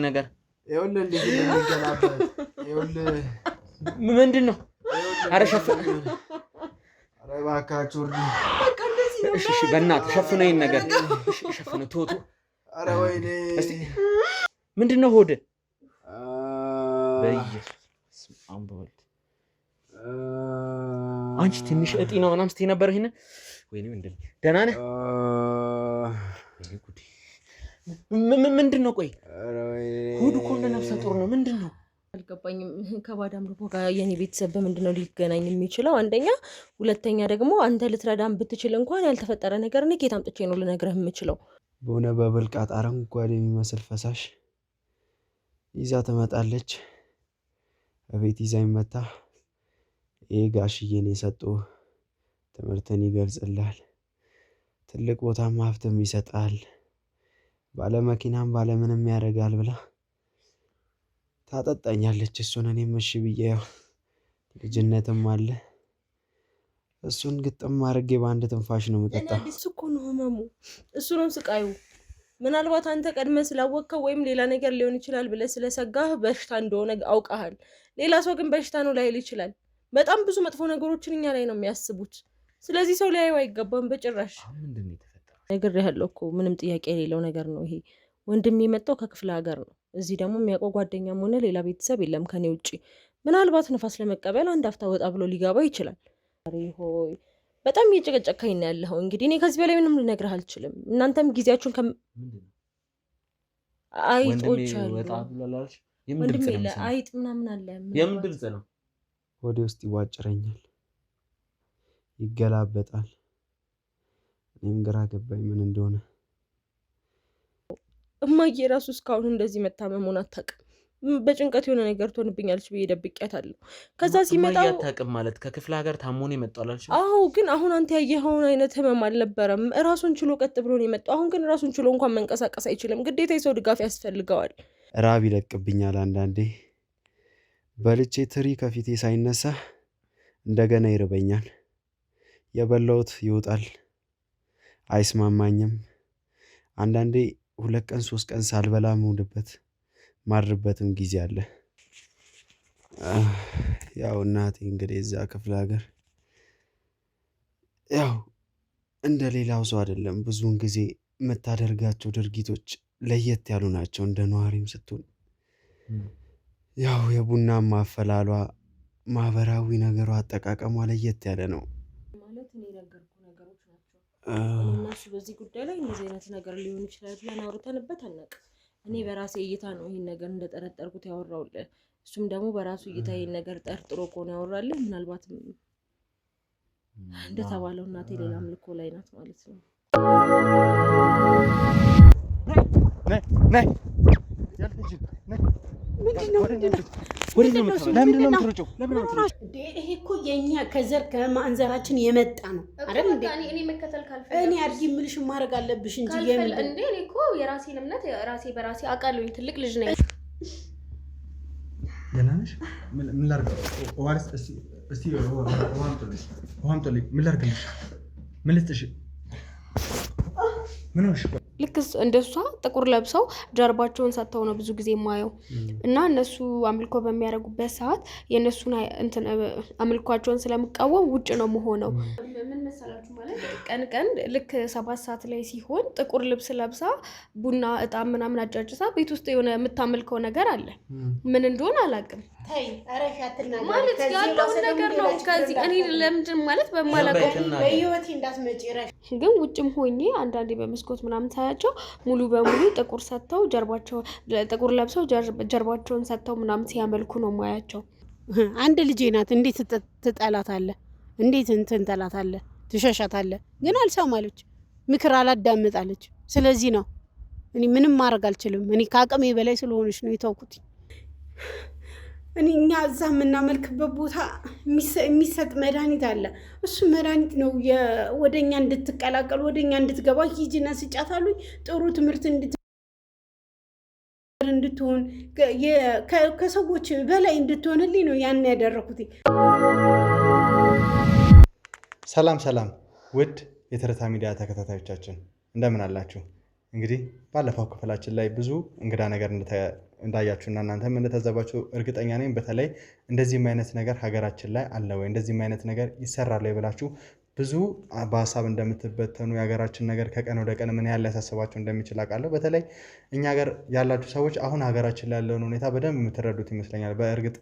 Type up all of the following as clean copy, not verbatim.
ነገር ይኸውልህ እንዴት እንደሚገላበት ይኸውልህ ምንድነው አረ ሸፍን አረ እባካችሁ በቃ እንደዚህ ነው እሺ በእናትህ ሸፍነኝ ነገር እሺ ሸፍነ ቶቶ አረ ወይኔ እስቲ ምንድነው ሆድ በኢየሱስ አንበል አንቺ ትንሽ እጢ ነው ምናምን ስትይ ነበር ይሄን ወይኔ ምንድነው ደህና ነህ ምንድነው ቆይ አረ ወይኔ ሆድ እኮ ነፍሰ ጡር ነው ምንድነው አልገባኝም ከባዳም ልቦ ጋር የኔ ቤተሰብ በምንድነው ሊገናኝ የሚችለው አንደኛ ሁለተኛ ደግሞ አንተ ልትረዳም ብትችል እንኳን ያልተፈጠረ ነገር ነው ከየት አምጥቼ ነው ልነግርህ የምችለው በሆነ በብልቃጥ አረንጓዴ የሚመስል ፈሳሽ ይዛ ትመጣለች በቤት ይዛኝ መጣ ይሄ ጋሽዬን የሰጠው ትምህርትን ይገልጽልሃል ትልቅ ቦታም ሀብትም ይሰጣል ባለመኪናም ባለምንም ያደርጋል ብላ ታጠጣኛለች እሱን እኔም እሺ ብዬ ያው ልጅነትም አለ እሱን ግጥም አድርጌ በአንድ ትንፋሽ ነው የምጠጣው እሱ እኮ ነው ህመሙ እሱ ነው ስቃዩ ምናልባት አንተ ቀድመ ስላወቅከው ወይም ሌላ ነገር ሊሆን ይችላል ብለህ ስለሰጋህ በሽታ እንደሆነ አውቀሃል ሌላ ሰው ግን በሽታ ነው ላይል ይችላል በጣም ብዙ መጥፎ ነገሮችን እኛ ላይ ነው የሚያስቡት ስለዚህ ሰው ሊያየው አይገባም በጭራሽ ምንድነው የተፈጠረው ነገር ያለው እኮ ምንም ጥያቄ የሌለው ነገር ነው ይሄ ወንድም የመጣው ከክፍለ ሀገር ነው እዚህ ደግሞ የሚያውቀው ጓደኛም ሆነ ሌላ ቤተሰብ የለም ከኔ ውጪ ምናልባት ንፋስ ለመቀበል አንድ አፍታ ወጣ ብሎ ሊገባ ይችላል ሆይ በጣም እየጨቀጨከኝ ነው ያለው እንግዲህ እኔ ከዚህ በላይ ምንም ልነግርህ አልችልም እናንተም ጊዜያችሁን አይጦች አሉ ወጣ ብሏልሽ ወንድም የለ አይጥ ምናምን አለ የምን ድምጽ ነው ወደ ውስጥ ይዋጭረኛል ይገላበጣል እኔም ግራ ገባኝ ምን እንደሆነ እማዬ ራሱ እስካሁን እንደዚህ መታመሙን አታውቅም በጭንቀት የሆነ ነገር ትሆንብኛለች ብዬ ደብቄያታለሁ ከዛ ሲመጣ አታውቅም ማለት ከክፍለ ሀገር ታሞን የመጣው አላልሽ አዎ ግን አሁን አንተ ያየኸውን አይነት ህመም አልነበረም ራሱን ችሎ ቀጥ ብሎ ነው የመጣው አሁን ግን ራሱን ችሎ እንኳን መንቀሳቀስ አይችልም ግዴታ የሰው ድጋፍ ያስፈልገዋል ራብ ይለቅብኛል አንዳንዴ በልቼ ትሪ ከፊቴ ሳይነሳ እንደገና ይርበኛል የበላሁት ይወጣል አይስማማኝም አንዳንዴ 2 ቀን 3 ቀን ሳልበላ ምውልበት ማድርበትም ጊዜ አለ ያው እናቴ እንግዲህ እዛ ክፍለ ሀገር ያው እንደ ሌላው ሰው አይደለም ብዙውን ጊዜ የምታደርጋቸው ድርጊቶች ለየት ያሉ ናቸው እንደ ነዋሪም ስትሆን ያው የቡና ማፈላሏ ማህበራዊ ነገሯ አጠቃቀሟ ለየት ያለ ነው ማለት እኔ ነገርኩ ነገሮች ናቸው እነሱ በዚህ ጉዳይ ላይ እንደዚህ አይነት ነገር ሊሆን ይችላል ብለን አውርተንበት አናውቅም እኔ በራሴ እይታ ነው ይሄን ነገር እንደጠረጠርኩት ያወራውልህ እሱም ደግሞ በራሱ እይታ ይሄን ነገር ጠርጥሮ ቆን ያወራልህ ምናልባት እንደተባለው እናቴ ሌላ ምልኮ ላይ ናት ማለት ነው ነይ ያልኩሽ ነይ ለምንድነው የምትሮጪው ይሄ እኮ የኛ ከዘር ከማንዘራችን የመጣ ነው አይደል እንዴ እኔ መከተል ካልፈለኩ እኔ አድርጊ ምልሽ ማድረግ አለብሽ እንጂ እንዴ እኔ እኮ የራሴን እምነት ራሴ በራሴ አውቃለሁኝ ትልቅ ልጅ ነኝ ገናነሽ ምን ላድርግ ዋርስ እስቲ ወሃም ቶሊ ምን ላድርግልሽ ምን ልትሽ ምን ሆነሽ ልክ እንደሷ ጥቁር ለብሰው ጀርባቸውን ሰጥተው ነው ብዙ ጊዜ ማየው እና እነሱ አምልኮ በሚያደርጉበት ሰዓት የነሱን እንትን አምልኮአቸውን ስለምቃወም ውጭ ነው መሆነው ምን መሰላችሁ ማለት ቀን ልክ 7 ሰዓት ላይ ሲሆን ጥቁር ልብስ ለብሳ ቡና እጣን ምናምን አጫጭሳ ቤት ውስጥ የሆነ የምታመልከው ነገር አለ ምን እንደሆነ አላውቅም ታይ አረሻትና ማለት ያለው ነገር ነው ከዚህ እኔ ለምንድን ማለት በማላውቀው በህይወቴ እንዳትመጪ ረሽ ግን ውጭም ሆኜ አንዳንዴ በመስኮት ምናምን ታያቸው ሙሉ በሙሉ ጥቁር ሰጥተው ጀርባቸው ጥቁር ለብሰው ጀርባቸውን ሰጥተው ምናምን ሲያመልኩ ነው ማያቸው አንድ ልጄ ናት እንዴት ትጠላታለህ እንዴት እንትን ጠላታለህ ትሸሻታለህ ግን አልሰማለች ምክር አላዳምጣለች ስለዚህ ነው እኔ ምንም ማድረግ አልችልም እኔ ካቀሜ በላይ ስለሆነች ነው የተውኩት እኛ እዛ የምናመልክበት ቦታ የሚሰጥ መድኃኒት አለ እሱ መድኃኒት ነው ወደኛ እንድትቀላቀል ወደኛ እንድትገባ ሂጂና ስጫታሉኝ ጥሩ ትምህርት እንድትሆን ከሰዎች በላይ እንድትሆንልኝ ነው ያን ያደረኩት ሰላም ውድ የተረታ ሚዲያ ተከታታዮቻችን እንደምን አላችሁ እንግዲህ ባለፈው ክፍላችን ላይ ብዙ እንግዳ ነገር እንዳያችሁና እናንተም እንደታዘባችሁ እርግጠኛ ነኝ። በተለይ እንደዚህም አይነት ነገር ሀገራችን ላይ አለ ወይ እንደዚህም አይነት ነገር ይሰራል ወይ ብላችሁ ብዙ በሀሳብ እንደምትበተኑ የሀገራችን ነገር ከቀን ወደ ቀን ምን ያህል ሊያሳስባችሁ እንደሚችል አውቃለሁ። በተለይ እኛ ሀገር ያላችሁ ሰዎች አሁን ሀገራችን ላይ ያለውን ሁኔታ በደንብ የምትረዱት ይመስለኛል። በእርግጥ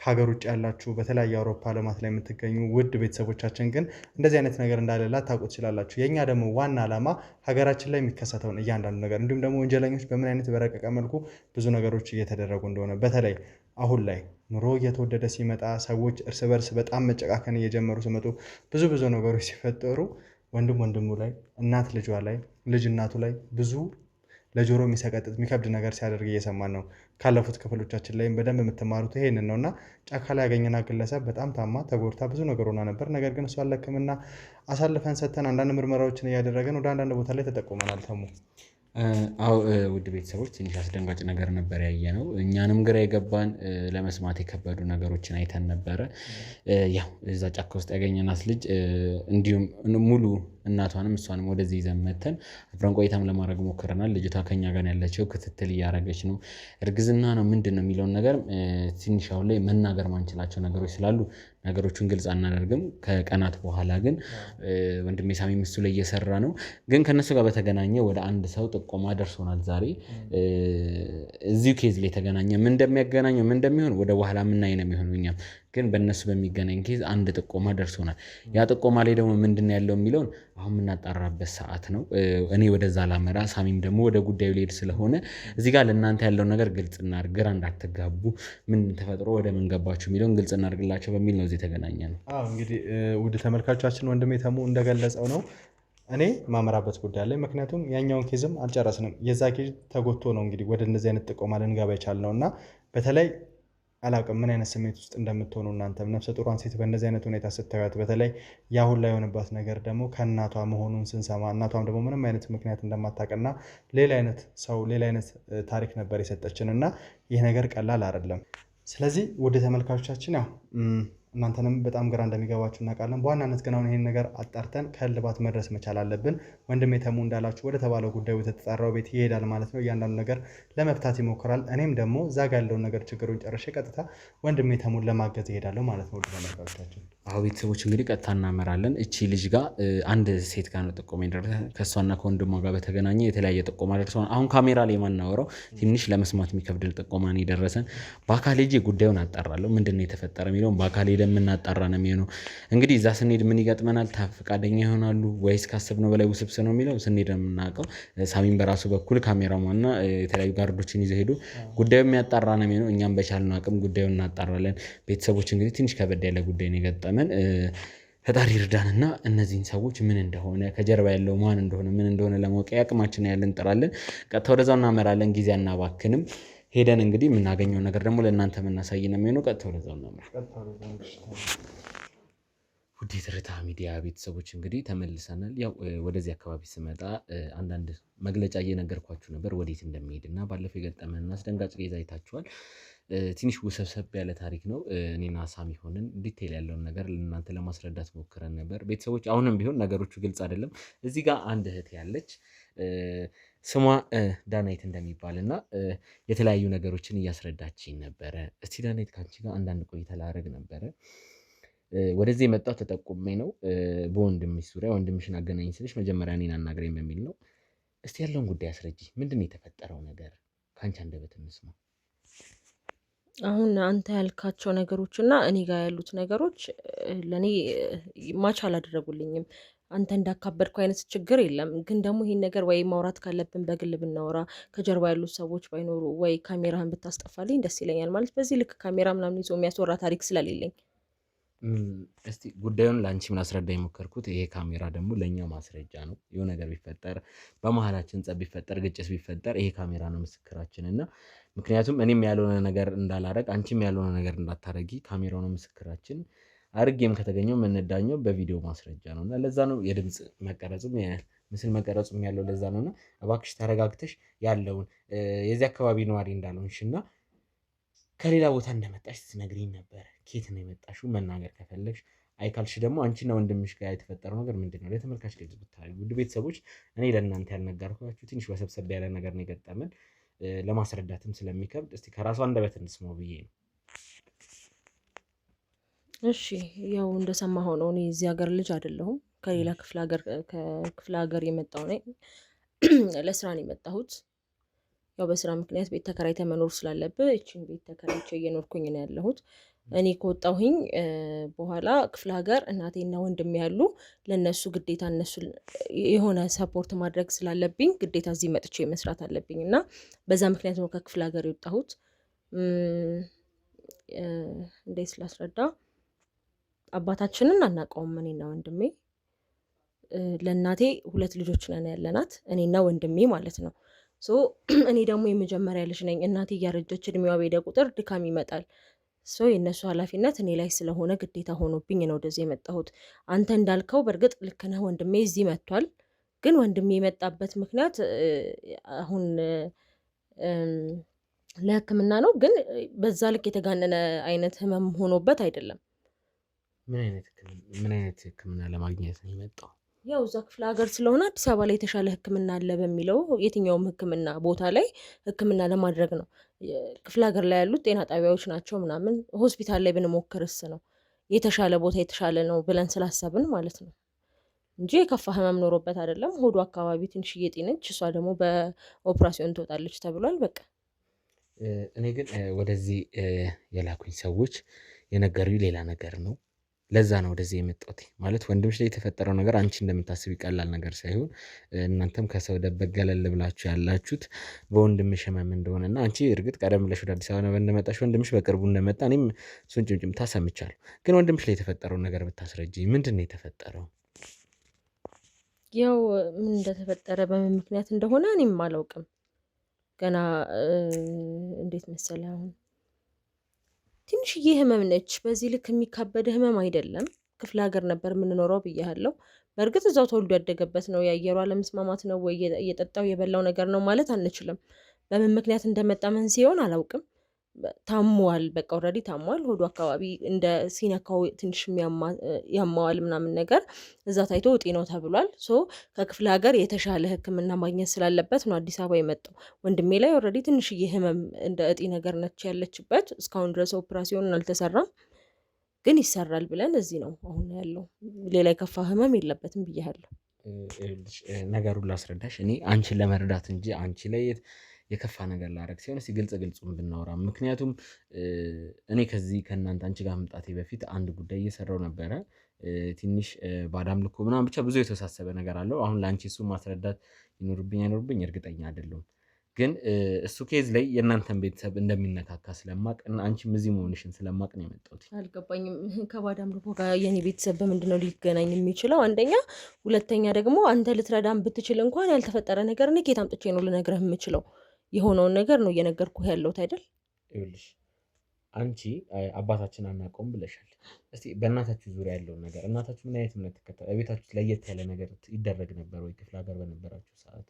ከሀገር ውጭ ያላችሁ በተለያዩ የአውሮፓ ዓለማት ላይ የምትገኙ ውድ ቤተሰቦቻችን ግን እንደዚህ አይነት ነገር እንዳለ ላታውቁ ትችላላችሁ። የእኛ ደግሞ ዋና ዓላማ ሀገራችን ላይ የሚከሰተውን እያንዳንዱ ነገር እንዲሁም ደግሞ ወንጀለኞች በምን አይነት በረቀቀ መልኩ ብዙ ነገሮች እየተደረጉ እንደሆነ በተለይ አሁን ላይ ኑሮ እየተወደደ ሲመጣ ሰዎች እርስ በርስ በጣም መጨቃከን እየጀመሩ ሲመጡ ብዙ ነገሮች ሲፈጠሩ ወንድም ወንድሙ ላይ እናት ልጇ ላይ ልጅ እናቱ ላይ ብዙ ለጆሮ የሚሰቀጥጥ የሚከብድ ነገር ሲያደርግ እየሰማን ነው። ካለፉት ክፍሎቻችን ላይም በደንብ የምትማሩት ይሄንን ነውና ጫካ ላይ ያገኘና ግለሰብ በጣም ታማ ተጎድታ ብዙ ነገር ሆና ነበር። ነገር ግን እሷን ለሕክምና አሳልፈን ሰጥተን አንዳንድ ምርመራዎችን እያደረገን ወደ አንዳንድ ቦታ ላይ ተጠቁመናል። ተሙ አዎ ውድ ቤተሰቦች ትንሽ አስደንጋጭ ነገር ነበር ያየነው። እኛንም ግራ የገባን ለመስማት የከበዱ ነገሮችን አይተን ነበረ። ያው እዛ ጫካ ውስጥ ያገኘናት ልጅ እንዲሁም ሙሉ እናቷንም እሷንም ወደዚህ ይዘን መተን አብረን ቆይታም ለማድረግ ሞክረናል። ልጅቷ ከኛ ጋር ያለችው ክትትል እያደረገች ነው። እርግዝና ነው ምንድን ነው የሚለውን ነገር ትንሽ አሁን ላይ መናገር ማንችላቸው ነገሮች ስላሉ ነገሮቹን ግልጽ አናደርግም። ከቀናት በኋላ ግን ወንድሜ ሳሚም እሱ ላይ እየሰራ ነው። ግን ከነሱ ጋር በተገናኘ ወደ አንድ ሰው ጥቆማ ደርሶናል ዛሬ። እዚሁ ኬዝ ላይ የተገናኘ ምን እንደሚያገናኘው ምን እንደሚሆን ወደ በኋላ የምናይ ነው የሚሆነው። እኛም ግን በእነሱ በሚገናኝ ኬዝ አንድ ጥቆማ ደርሶናል። ያ ጥቆማ ላይ ደግሞ ምንድን ያለው የሚለውን አሁን የምናጣራበት ሰዓት ነው። እኔ ወደዛ ላመራ፣ ሳሚም ደግሞ ወደ ጉዳዩ ሊሄድ ስለሆነ እዚህ ጋር ለእናንተ ያለውን ነገር ግልጽ እናድርግ፣ ግራ እንዳትጋቡ፣ ምን ተፈጥሮ ወደ ምን ገባችሁ የሚለውን ግልጽ እናድርግላቸው በሚል ነው እዚህ የተገናኘ ነው። እንግዲህ ውድ ተመልካቾቻችን ወንድሜ ተሙ እንደገለጸው ነው እኔ ማመራበት ጉዳይ ላይ። ምክንያቱም ያኛውን ኬዝም አልጨረስንም። የዛ ኬዝ ተጎቶ ነው እንግዲህ ወደ እነዚህ አይነት ጥቆማ ልንገባ የቻልነው እና በተለይ አላውቅም ምን አይነት ስሜት ውስጥ እንደምትሆኑ እናንተም። ነፍሰ ጡሯን ሴት በእነዚህ አይነት ሁኔታ ስታዩት፣ በተለይ ያሁን ላይ የሆነባት ነገር ደግሞ ከእናቷ መሆኑን ስንሰማ እናቷም ደግሞ ምንም አይነት ምክንያት እንደማታውቅና ሌላ አይነት ሰው ሌላ አይነት ታሪክ ነበር የሰጠችን እና ይህ ነገር ቀላል አይደለም። ስለዚህ ውድ ተመልካቾቻችን ያው እናንተንም በጣም ግራ እንደሚገባችሁ እናውቃለን። በዋናነት ግን አሁን ይህን ነገር አጣርተን ከእልባት መድረስ መቻል አለብን። ወንድሜ ተሙ እንዳላችሁ ወደ ተባለው ጉዳዩ የተጣራው ቤት ይሄዳል ማለት ነው። እያንዳንዱ ነገር ለመፍታት ይሞክራል። እኔም ደግሞ እዛ ጋ ያለውን ነገር ችግሩን ጨርሼ ቀጥታ ወንድሜ ተሙን ለማገዝ ይሄዳለሁ ማለት ነው። ውድ ተመልካቾቻችን አሁ ቤተሰቦች እንግዲህ ቀጥታ እናመራለን። እቺ ልጅ ጋር አንድ ሴት ጋር ነው ጥቆማ ደረሰ። ከእሷና ከወንድሟ ጋር በተገናኘ የተለያየ ጥቆማ ደርሰዋል። አሁን ካሜራ ላይ የማናወራው ትንሽ ለመስማት የሚከብድል ጥቆማ ነው የደረሰን። በአካል ሄጄ ጉዳዩን አጣራለሁ። ምንድነው የተፈጠረ የሚለውን በአካል የምናጣራ ነው የሚሆነው። እንግዲህ እዛ ስንሄድ ምን ይገጥመናል? ፈቃደኛ ይሆናሉ ወይስ ካሰብነው በላይ ውስብስብ ነው የሚለው ስንሄድ የምናውቀው። ሳሚን በራሱ በኩል ካሜራማንና የተለያዩ ጋርዶችን ይዘው ሄዱ ጉዳዩ የሚያጣራ ነው የሚሆነው። እኛም በቻልነው አቅም ጉዳዩን እናጣራለን። ቤተሰቦች እንግዲህ ትንሽ ከበድ ያለ ጉዳይ ነው የገጠመን። ፈጣሪ ይርዳንና እነዚህን ሰዎች ምን እንደሆነ ከጀርባ ያለው ማን እንደሆነ ምን እንደሆነ ለማወቅ ያቅማችን ያለን እንጥራለን። ቀጥታ ወደዛው እናመራለን። ጊዜ አናባክንም። ሄደን እንግዲህ የምናገኘው ነገር ደግሞ ለእናንተ የምናሳይ ነው የሚሆነው። ቀጥታ ወደዛው እናመራ። ውድ የትርታ ሚዲያ ቤተሰቦች እንግዲህ ተመልሰናል። ያው ወደዚህ አካባቢ ስመጣ አንዳንድ መግለጫ እየነገርኳችሁ ነበር ወዴት እንደሚሄድና ባለፈው የገጠመን አስደንጋጭ ጌዛ አይታችኋል። ትንሽ ውሰብሰብ ያለ ታሪክ ነው። እኔና ሳሚ ሆነን ዲቴል ያለውን ነገር ለእናንተ ለማስረዳት ሞክረን ነበር። ቤተሰቦች አሁንም ቢሆን ነገሮቹ ግልጽ አይደለም። እዚህ ጋር አንድ እህት ያለች ስሟ ዳናይት እንደሚባል እና የተለያዩ ነገሮችን እያስረዳችኝ ነበረ። እስቲ ዳናይት ከአንቺ ጋር አንዳንድ ቆይታ ላደርግ ነበረ። ወደዚህ የመጣው ተጠቁሜ ነው በወንድምሽ ዙሪያ። ወንድምሽን አገናኝ ስልሽ መጀመሪያ እኔን አናግረኝ በሚል ነው። እስቲ ያለውን ጉዳይ አስረጂ። ምንድን ነው የተፈጠረው ነገር? ከአንቺ አንደበት እንስማ። አሁን አንተ ያልካቸው ነገሮች እና እኔ ጋር ያሉት ነገሮች ለእኔ ማች አላደረጉልኝም። አንተ እንዳካበድኩ አይነት ችግር የለም፣ ግን ደግሞ ይሄን ነገር ወይ ማውራት ካለብን በግል ብናወራ፣ ከጀርባ ያሉት ሰዎች ባይኖሩ፣ ወይ ካሜራህን ብታስጠፋልኝ ደስ ይለኛል። ማለት በዚህ ልክ ካሜራ ምናምን ይዞ የሚያስወራ ታሪክ ስለሌለኝ እስቲ ጉዳዩን ለአንቺም ላስረዳ የሞከርኩት ይሄ ካሜራ ደግሞ ለእኛ ማስረጃ ነው። የሆነ ነገር ቢፈጠር በመሀላችን ጸብ ቢፈጠር ግጭት ቢፈጠር ይሄ ካሜራ ነው ምስክራችን እና ምክንያቱም እኔም ያልሆነ ነገር እንዳላረግ አንቺም ያልሆነ ነገር እንዳታረጊ ካሜራው ነው ምስክራችን። አርጌም ከተገኘው የምንዳኘው በቪዲዮ ማስረጃ ነው እና ለዛ ነው የድምፅ መቀረጹም ምስል መቀረጹም ያለው ለዛ ነው። እና እባክሽ ተረጋግተሽ ያለውን የዚህ አካባቢ ነዋሪ እንዳልሆንሽ እና ከሌላ ቦታ እንደመጣሽ ስትነግሪኝ ነበር። ኬት ነው የመጣሽው? መናገር ከፈለግሽ አይካልሽ ደግሞ አንቺና ወንድምሽ ጋር የተፈጠረው ነገር ምንድን ነው? ለተመልካች ግልጽ ብታደርጊ። ውድ ቤተሰቦች እኔ ለእናንተ ያልነገርኳችሁ ትንሽ ወሰብሰብ ያለ ነገር ነው የገጠመን። ለማስረዳትም ስለሚከብድ እስቲ ከራሷ አንደበት እንስማው ብዬ ነው። እሺ ያው እንደሰማኸው ነው። እኔ እዚህ ሀገር ልጅ አይደለሁም። ከሌላ ከክፍለ ሀገር የመጣሁ ነኝ። ለስራ ነው የመጣሁት። ያው በስራ ምክንያት ቤት ተከራይተ መኖር ስላለብህ እቺን ቤት ተከራይቼ እየኖርኩኝ ነው ያለሁት። እኔ ከወጣሁኝ በኋላ ክፍለ ሀገር እናቴና ወንድሜ ያሉ ለነሱ ግዴታ እነሱ የሆነ ሰፖርት ማድረግ ስላለብኝ ግዴታ እዚህ መጥቼ መስራት አለብኝ እና በዛ ምክንያት ነው ከክፍለ ሀገር የወጣሁት። እንዴት ስላስረዳ አባታችንን አናውቀውም እኔና ወንድሜ። ለእናቴ 2 ልጆች ነን ያለናት እኔና ወንድሜ ማለት ነው። ሶ እኔ ደግሞ የመጀመሪያ ልጅ ነኝ። እናቴ እያረጀች እድሜዋ በሄደ ቁጥር ድካም ይመጣል። ሶ የእነሱ ኃላፊነት እኔ ላይ ስለሆነ ግዴታ ሆኖብኝ ነው ወደዚህ የመጣሁት። አንተ እንዳልከው በእርግጥ ልክ ነህ፣ ወንድሜ እዚህ መጥቷል። ግን ወንድሜ የመጣበት ምክንያት አሁን ለሕክምና ነው። ግን በዛ ልክ የተጋነነ አይነት ህመም ሆኖበት አይደለም። ምን አይነት ህክምና ለማግኘት ነው የመጣው? ያው እዛ ክፍለ ሀገር ስለሆነ አዲስ አበባ ላይ የተሻለ ህክምና አለ በሚለው የትኛውም ህክምና ቦታ ላይ ህክምና ለማድረግ ነው። ክፍለ ሀገር ላይ ያሉት ጤና ጣቢያዎች ናቸው ምናምን፣ ሆስፒታል ላይ ብንሞክርስ ነው የተሻለ ቦታ የተሻለ ነው ብለን ስላሰብን ማለት ነው እንጂ የከፋ ህመም ኖሮበት አይደለም። ሆዱ አካባቢ ትንሽዬ ጤነች፣ እሷ ደግሞ በኦፕራሲዮን ትወጣለች ተብሏል። በቃ እኔ ግን ወደዚህ የላኩኝ ሰዎች የነገሩኝ ሌላ ነገር ነው። ለዛ ነው ወደዚህ የመጣሁት። ማለት ወንድምሽ ላይ የተፈጠረው ነገር አንቺ እንደምታስብ ቀላል ነገር ሳይሆን እናንተም ከሰው ደበቅ ገለል ብላችሁ ያላችሁት በወንድምሽ ህመም እንደሆነና አንቺ እርግጥ ቀደም ብለሽ ወደ አዲስ አበባ እንደመጣሽ ወንድምሽ በቅርቡ እንደመጣ እኔም እሱን ጭምጭምታ ሰምቻለሁ። ግን ወንድምሽ ላይ የተፈጠረው ነገር ብታስረጂኝ፣ ምንድን ነው የተፈጠረው? ያው ምን እንደተፈጠረ በምን ምክንያት እንደሆነ እኔም አላውቅም። ገና እንዴት መሰለህ አሁን ትንሽዬ ህመም ነች። በዚህ ልክ የሚካበድ ህመም አይደለም። ክፍለ ሀገር ነበር የምንኖረው ብያለሁ። በእርግጥ እዛው ተወልዶ ያደገበት ነው። የአየሩ አለመስማማት ነው ወይ እየጠጣው የበላው ነገር ነው ማለት አንችልም። በምን ምክንያት እንደመጣ መንስኤውን አላውቅም። ታሟል፣ በቃ ኦልሬዲ ታሟል። ሆዱ አካባቢ እንደ ሲነካው ትንሽ ያማዋል ምናምን ነገር እዛ ታይቶ እጢ ነው ተብሏል። ሶ ከክፍለ ሀገር የተሻለ ህክምና ማግኘት ስላለበት ነው አዲስ አበባ የመጣው። ወንድሜ ላይ ኦልሬዲ ትንሽዬ ህመም እንደ እጢ ነገር ነች ያለችበት። እስካሁን ድረስ ኦፕራሲዮን አልተሰራም፣ ግን ይሰራል ብለን እዚህ ነው አሁን ያለው። ሌላ የከፋ ህመም የለበትም ብያለሁ። ነገሩን ላስረዳሽ፣ እኔ አንቺን ለመረዳት እንጂ አንቺ ላይ የከፋ ነገር ላረግ ሲሆን እስኪ ግልጹን ብናወራ። ምክንያቱም እኔ ከዚህ ከእናንተ አንቺ ጋር መምጣቴ በፊት አንድ ጉዳይ እየሰራው ነበረ። ትንሽ ባዕድ አምልኮ ምናምን ብቻ ብዙ የተወሳሰበ ነገር አለው። አሁን ለአንቺ እሱ ማስረዳት ይኖርብኝ አይኖርብኝ እርግጠኛ አይደለሁም። ግን እሱ ኬዝ ላይ የእናንተን ቤተሰብ እንደሚነካካ ስለማቅ እና አንቺም እዚህ መሆንሽን ስለማቅ ነው የመጣሁት። አልገባኝም። ከባዕድ አምልኮ ጋር የኔ ቤተሰብ በምንድን ነው ሊገናኝ የሚችለው? አንደኛ። ሁለተኛ ደግሞ አንተ ልትረዳን ብትችል እንኳን ያልተፈጠረ ነገር እኔ ከየት አምጥቼ ነው ልነግርህ የምችለው? የሆነውን ነገር ነው እየነገርኩህ ያለሁት አይደል? ይኸውልሽ አንቺ አባታችን አናውቀውም ብለሻል። እስቲ በእናታችሁ ዙሪያ ያለውን ነገር፣ እናታችሁ ምን አይነት እምነት ተከተለ? ቤታችሁ ለየት ያለ ነገር ይደረግ ነበር ወይ? ክፍለ ሀገር በነበራችሁ ሰዓት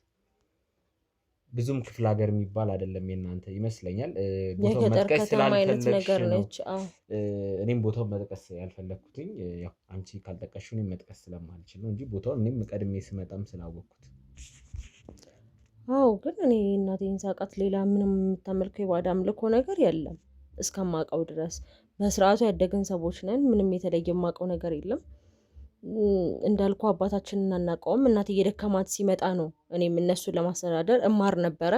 ብዙም ክፍለ ሀገር የሚባል አይደለም የእናንተ ይመስለኛል። ቦታው መጥቀስ ስላልፈለግሽ ነው። እኔም ቦታው መጥቀስ ያልፈለግኩትኝ ያው አንቺ ካልጠቀስሽው እኔም መጥቀስ ስለማልችል ነው እንጂ ቦታውን እኔም ቀድሜ ስመጣም ስላወቅኩት። አዎ፣ ግን እኔ እናቴን ሳውቃት ሌላ ምንም የምታመልከው የባዕድ አምልኮ ነገር የለም እስከማውቀው ድረስ። በስርዓቱ ያደግን ሰዎች ነን። ምንም የተለየ የማውቀው ነገር የለም። እንዳልኩ አባታችንን አናውቀውም። እናቴ እየደከማት ሲመጣ ነው እኔም እነሱን ለማስተዳደር እማር ነበረ።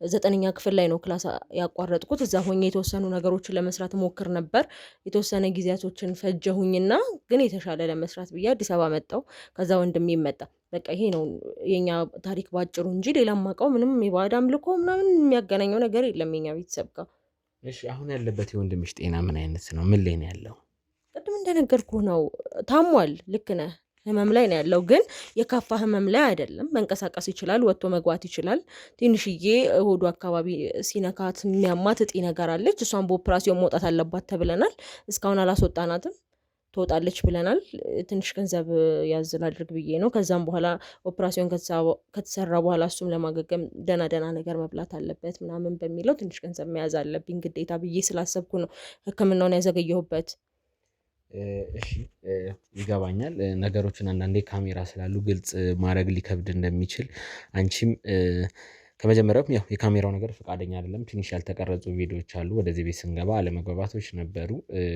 9ኛ ክፍል ላይ ነው ክላስ ያቋረጥኩት። እዛ ሆኜ የተወሰኑ ነገሮችን ለመስራት ሞክር ነበር። የተወሰነ ጊዜያቶችን ፈጀሁኝና ግን የተሻለ ለመስራት ብዬ አዲስ አበባ መጣሁ። ከዛ ወንድሜ መጣ። በቃ ይሄ ነው የኛ ታሪክ ባጭሩ እንጂ ሌላ የማውቀው ምንም የባዕድ አምልኮ ምናምን የሚያገናኘው ነገር የለም የኛ ቤተሰብ ጋር። እሺ፣ አሁን ያለበት የወንድምሽ ጤና ምን አይነት ነው? ምን ላይ ነው ያለው? ቅድም እንደነገርኩህ ነው። ታሟል። ልክ ነህ። ህመም ላይ ነው ያለው፣ ግን የከፋ ህመም ላይ አይደለም። መንቀሳቀስ ይችላል፣ ወጥቶ መግባት ይችላል። ትንሽዬ ሆዱ አካባቢ ሲነካት የሚያማት እጢ ነገር አለች። እሷን በኦፕራሲዮን መውጣት አለባት ተብለናል። እስካሁን አላስወጣናትም። ትወጣለች ብለናል። ትንሽ ገንዘብ ያዝ ላድርግ ብዬ ነው። ከዛም በኋላ ኦፕራሲዮን ከተሰራ በኋላ እሱም ለማገገም ደና ነገር መብላት አለበት ምናምን በሚለው ትንሽ ገንዘብ መያዝ አለብኝ ግዴታ ብዬ ስላሰብኩ ነው ህክምናውን ያዘገየሁበት። እሺ፣ ይገባኛል። ነገሮችን አንዳንዴ ካሜራ ስላሉ ግልጽ ማድረግ ሊከብድ እንደሚችል አንቺም ከመጀመሪያውም ያው የካሜራው ነገር ፈቃደኛ አይደለም። ትንሽ ያልተቀረጹ ቪዲዮዎች አሉ። ወደዚህ ቤት ስንገባ አለመግባባቶች ነበሩ።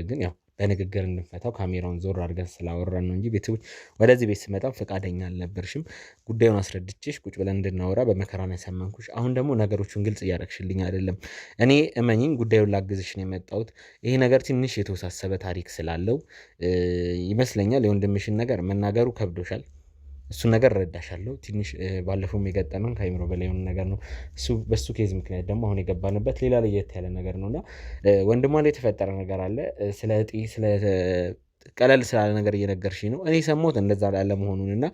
ግን ያው በንግግር እንድንፈታው ካሜራውን ዞር አድርገን ስላወራን ነው እንጂ ቤተሰቦች ወደዚህ ቤት ስመጣም ፈቃደኛ አልነበርሽም። ጉዳዩን አስረድቼሽ ቁጭ ብለን እንድናወራ በመከራ ነው ያሳመንኩሽ። አሁን ደግሞ ነገሮቹን ግልጽ እያደረግሽልኝ አይደለም። እኔ እመኚኝ ጉዳዩን ላግዝሽ ነው የመጣሁት። ይሄ ነገር ትንሽ የተወሳሰበ ታሪክ ስላለው ይመስለኛል የወንድምሽን ነገር መናገሩ ከብዶሻል። እሱን ነገር እረዳሻለሁ። ትንሽ ባለፈውም የገጠመን ከአይምሮ በላይ የሆነ ነገር ነው። በሱ ኬዝ ምክንያት ደግሞ አሁን የገባንበት ሌላ ለየት ያለ ነገር ነው እና ወንድሟ ላይ የተፈጠረ ነገር አለ። ስለ እጢ ስለ ቀለል ስላለ ነገር እየነገርሽኝ ነው። እኔ የሰማሁት እንደዛ ያለ መሆኑን እና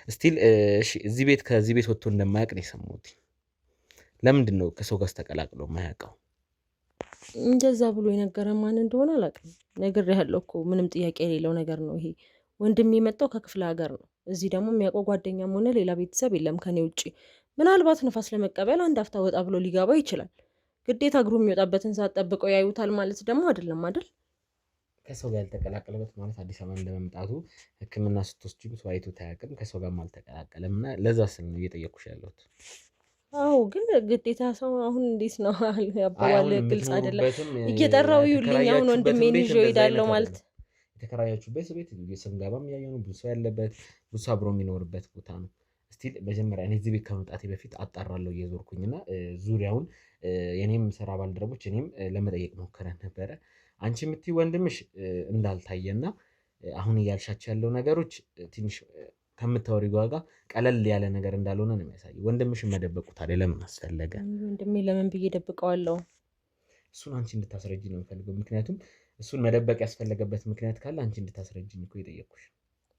ስቲል እሺ ከዚህ ቤት ወጥቶ እንደማያውቅ ነው የሰማሁት። ለምንድን ነው ከሰው ጋር ተቀላቅሎ የማያውቀው? እንደዛ ብሎ የነገረ ማን እንደሆነ አላውቅም። ነግሬሃለሁ እኮ ምንም ጥያቄ የሌለው ነገር ነው ይሄ። ወንድም የመጣው ከክፍለ ሀገር ነው። እዚህ ደግሞ የሚያውቀው ጓደኛም ሆነ ሌላ ቤተሰብ የለም ከኔ ውጭ። ምናልባት ንፋስ ለመቀበል አንድ አፍታ ወጣ ብሎ ሊገባ ይችላል። ግዴታ እግሩ የሚወጣበትን ሰዓት ጠብቀው ያዩታል ማለት ደግሞ አይደለም አይደል? ከሰው ጋር ያልተቀላቀለበት ማለት አዲስ አበባ እንደመምጣቱ ሕክምና ስትወስጂ ተወያይቶ ታያቅም ከሰው ጋር አልተቀላቀለም እና ለዛ ስል ነው እየጠየኩሽ ያለሁት። አዎ ግን ግዴታ ሰው አሁን እንዴት ነው አባባል ግልጽ አይደለም። እየጠራው ይውልኝ አሁን ወንድሜን ይዤ እሄዳለሁ ማለት የተከራያችሁበት ቤት ስንገባም ያየው ነው። ብዙ ሰው ያለበት ብዙ ሰው አብሮ የሚኖርበት ቦታ ነው። ስቲል መጀመሪያ እኔ እዚህ ቤት ከመምጣቴ በፊት አጣራለሁ እየዞርኩኝና ዙሪያውን የኔም ስራ ባልደረቦች እኔም ለመጠየቅ ሞክረን ነበረ። አንቺ የምትይው ወንድምሽ እንዳልታየና አሁን እያልሻቸው ያለው ነገሮች ትንሽ ከምታወሪው ጋር ቀለል ያለ ነገር እንዳልሆነ ነው የሚያሳየው። ወንድምሽን መደበቁ ታዲያ ለምን አስፈለገ? ወንድሜ ለምን ብዬ ደብቀዋለሁ? እሱን አንቺ እንድታስረጅኝ ነው የምፈልገው። ምክንያቱም እሱን መደበቅ ያስፈለገበት ምክንያት ካለ አንቺ እንድታስረጅኝ እኮ የጠየኩሽ።